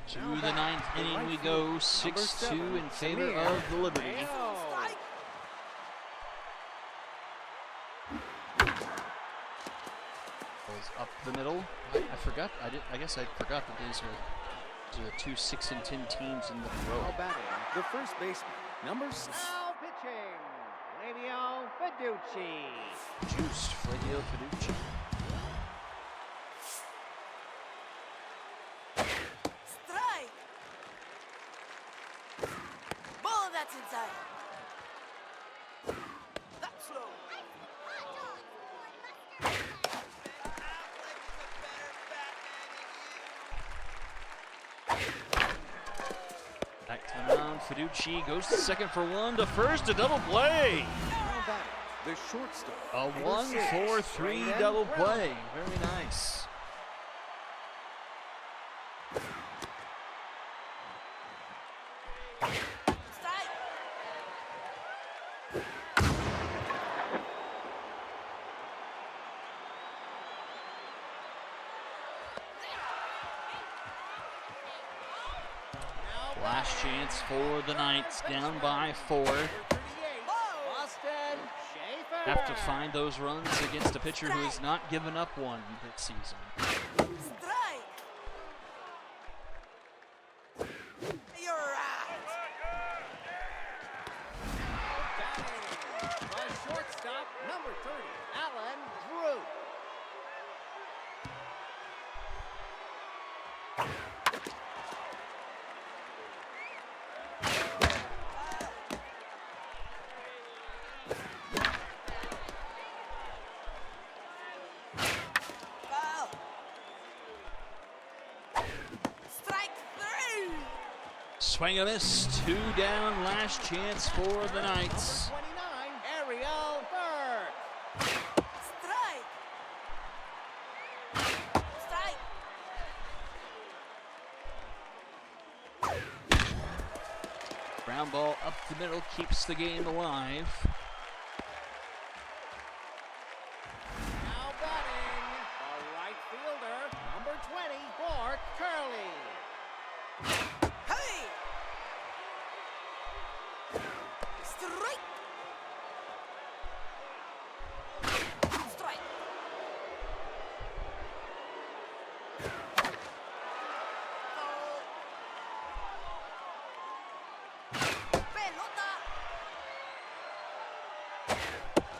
To the 9th inning we go, 6-2 in favor of the Liberty. Mayo. Strike. Goes up the middle. I forgot. I guess I forgot that these are the 2 6 and 10 teams in the row. Now batting, the first baseman, number 6. Now pitching, Flavio Fiducci. Juiced Flavio Fiducci. Strike. Ball that's inside. That's low. Back to the mound. Fiducci goes to second for 1 to first, a double play. Now batting, the shortstop. A number 6, 1-4-3 Brandon double Brown. play. Very nice. Strike. Last chance for the Knights, down by 4. 38, Boston Schaefer. Have to find those runs against a pitcher who has not given up one this season. Strike. You're right. Batting, the shortstop, number 30, Alan Drew. Swing a miss. 2 down. Last chance for the Knights. 29, Ariel Burke. Strike. Strike. Ground ball up the middle keeps the game alive. Now batting, the right fielder, number 20, Bork Curley. Hey. Strike. Strike. Pelota.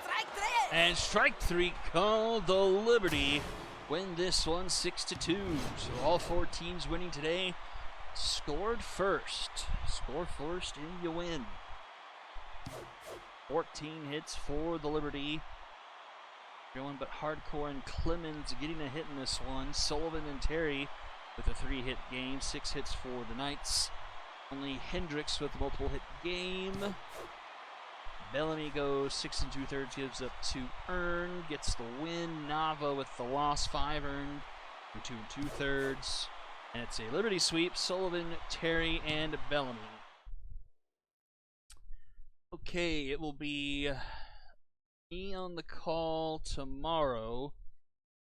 Strike 3. And strike 3 called the Liberty. Win this one 6-2. So all 4 teams winning today scored first. Score first and you win. 14 hits for the Liberty. Everyone but Hardcore and Clemens getting a hit in this one. Sullivan and Terry with a 3-hit game. 6 hits for the Knights. Only Hendricks with a multiple hit game. Bellamy goes 6 2/3, gives up 2 earned, gets the win. Nava with the loss, 5 earned, and 2 2/3. And it's a Liberty sweep. Sullivan, Terry, and Bellamy. Okay, it will be me on the call tomorrow,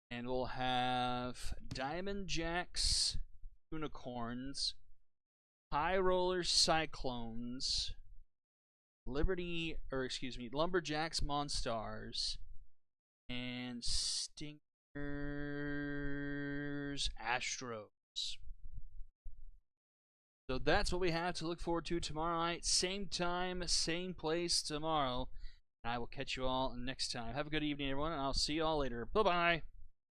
and we'll have Diamond Jacks, Unicorns, High Rollers, Cyclones, Lumberjacks, Monstars, and Stinkers, Astros. So that's what we have to look forward to tomorrow night. Same time, same place tomorrow. And I will catch you all next time. Have a good evening, everyone, and I'll see you all later. Bye-bye.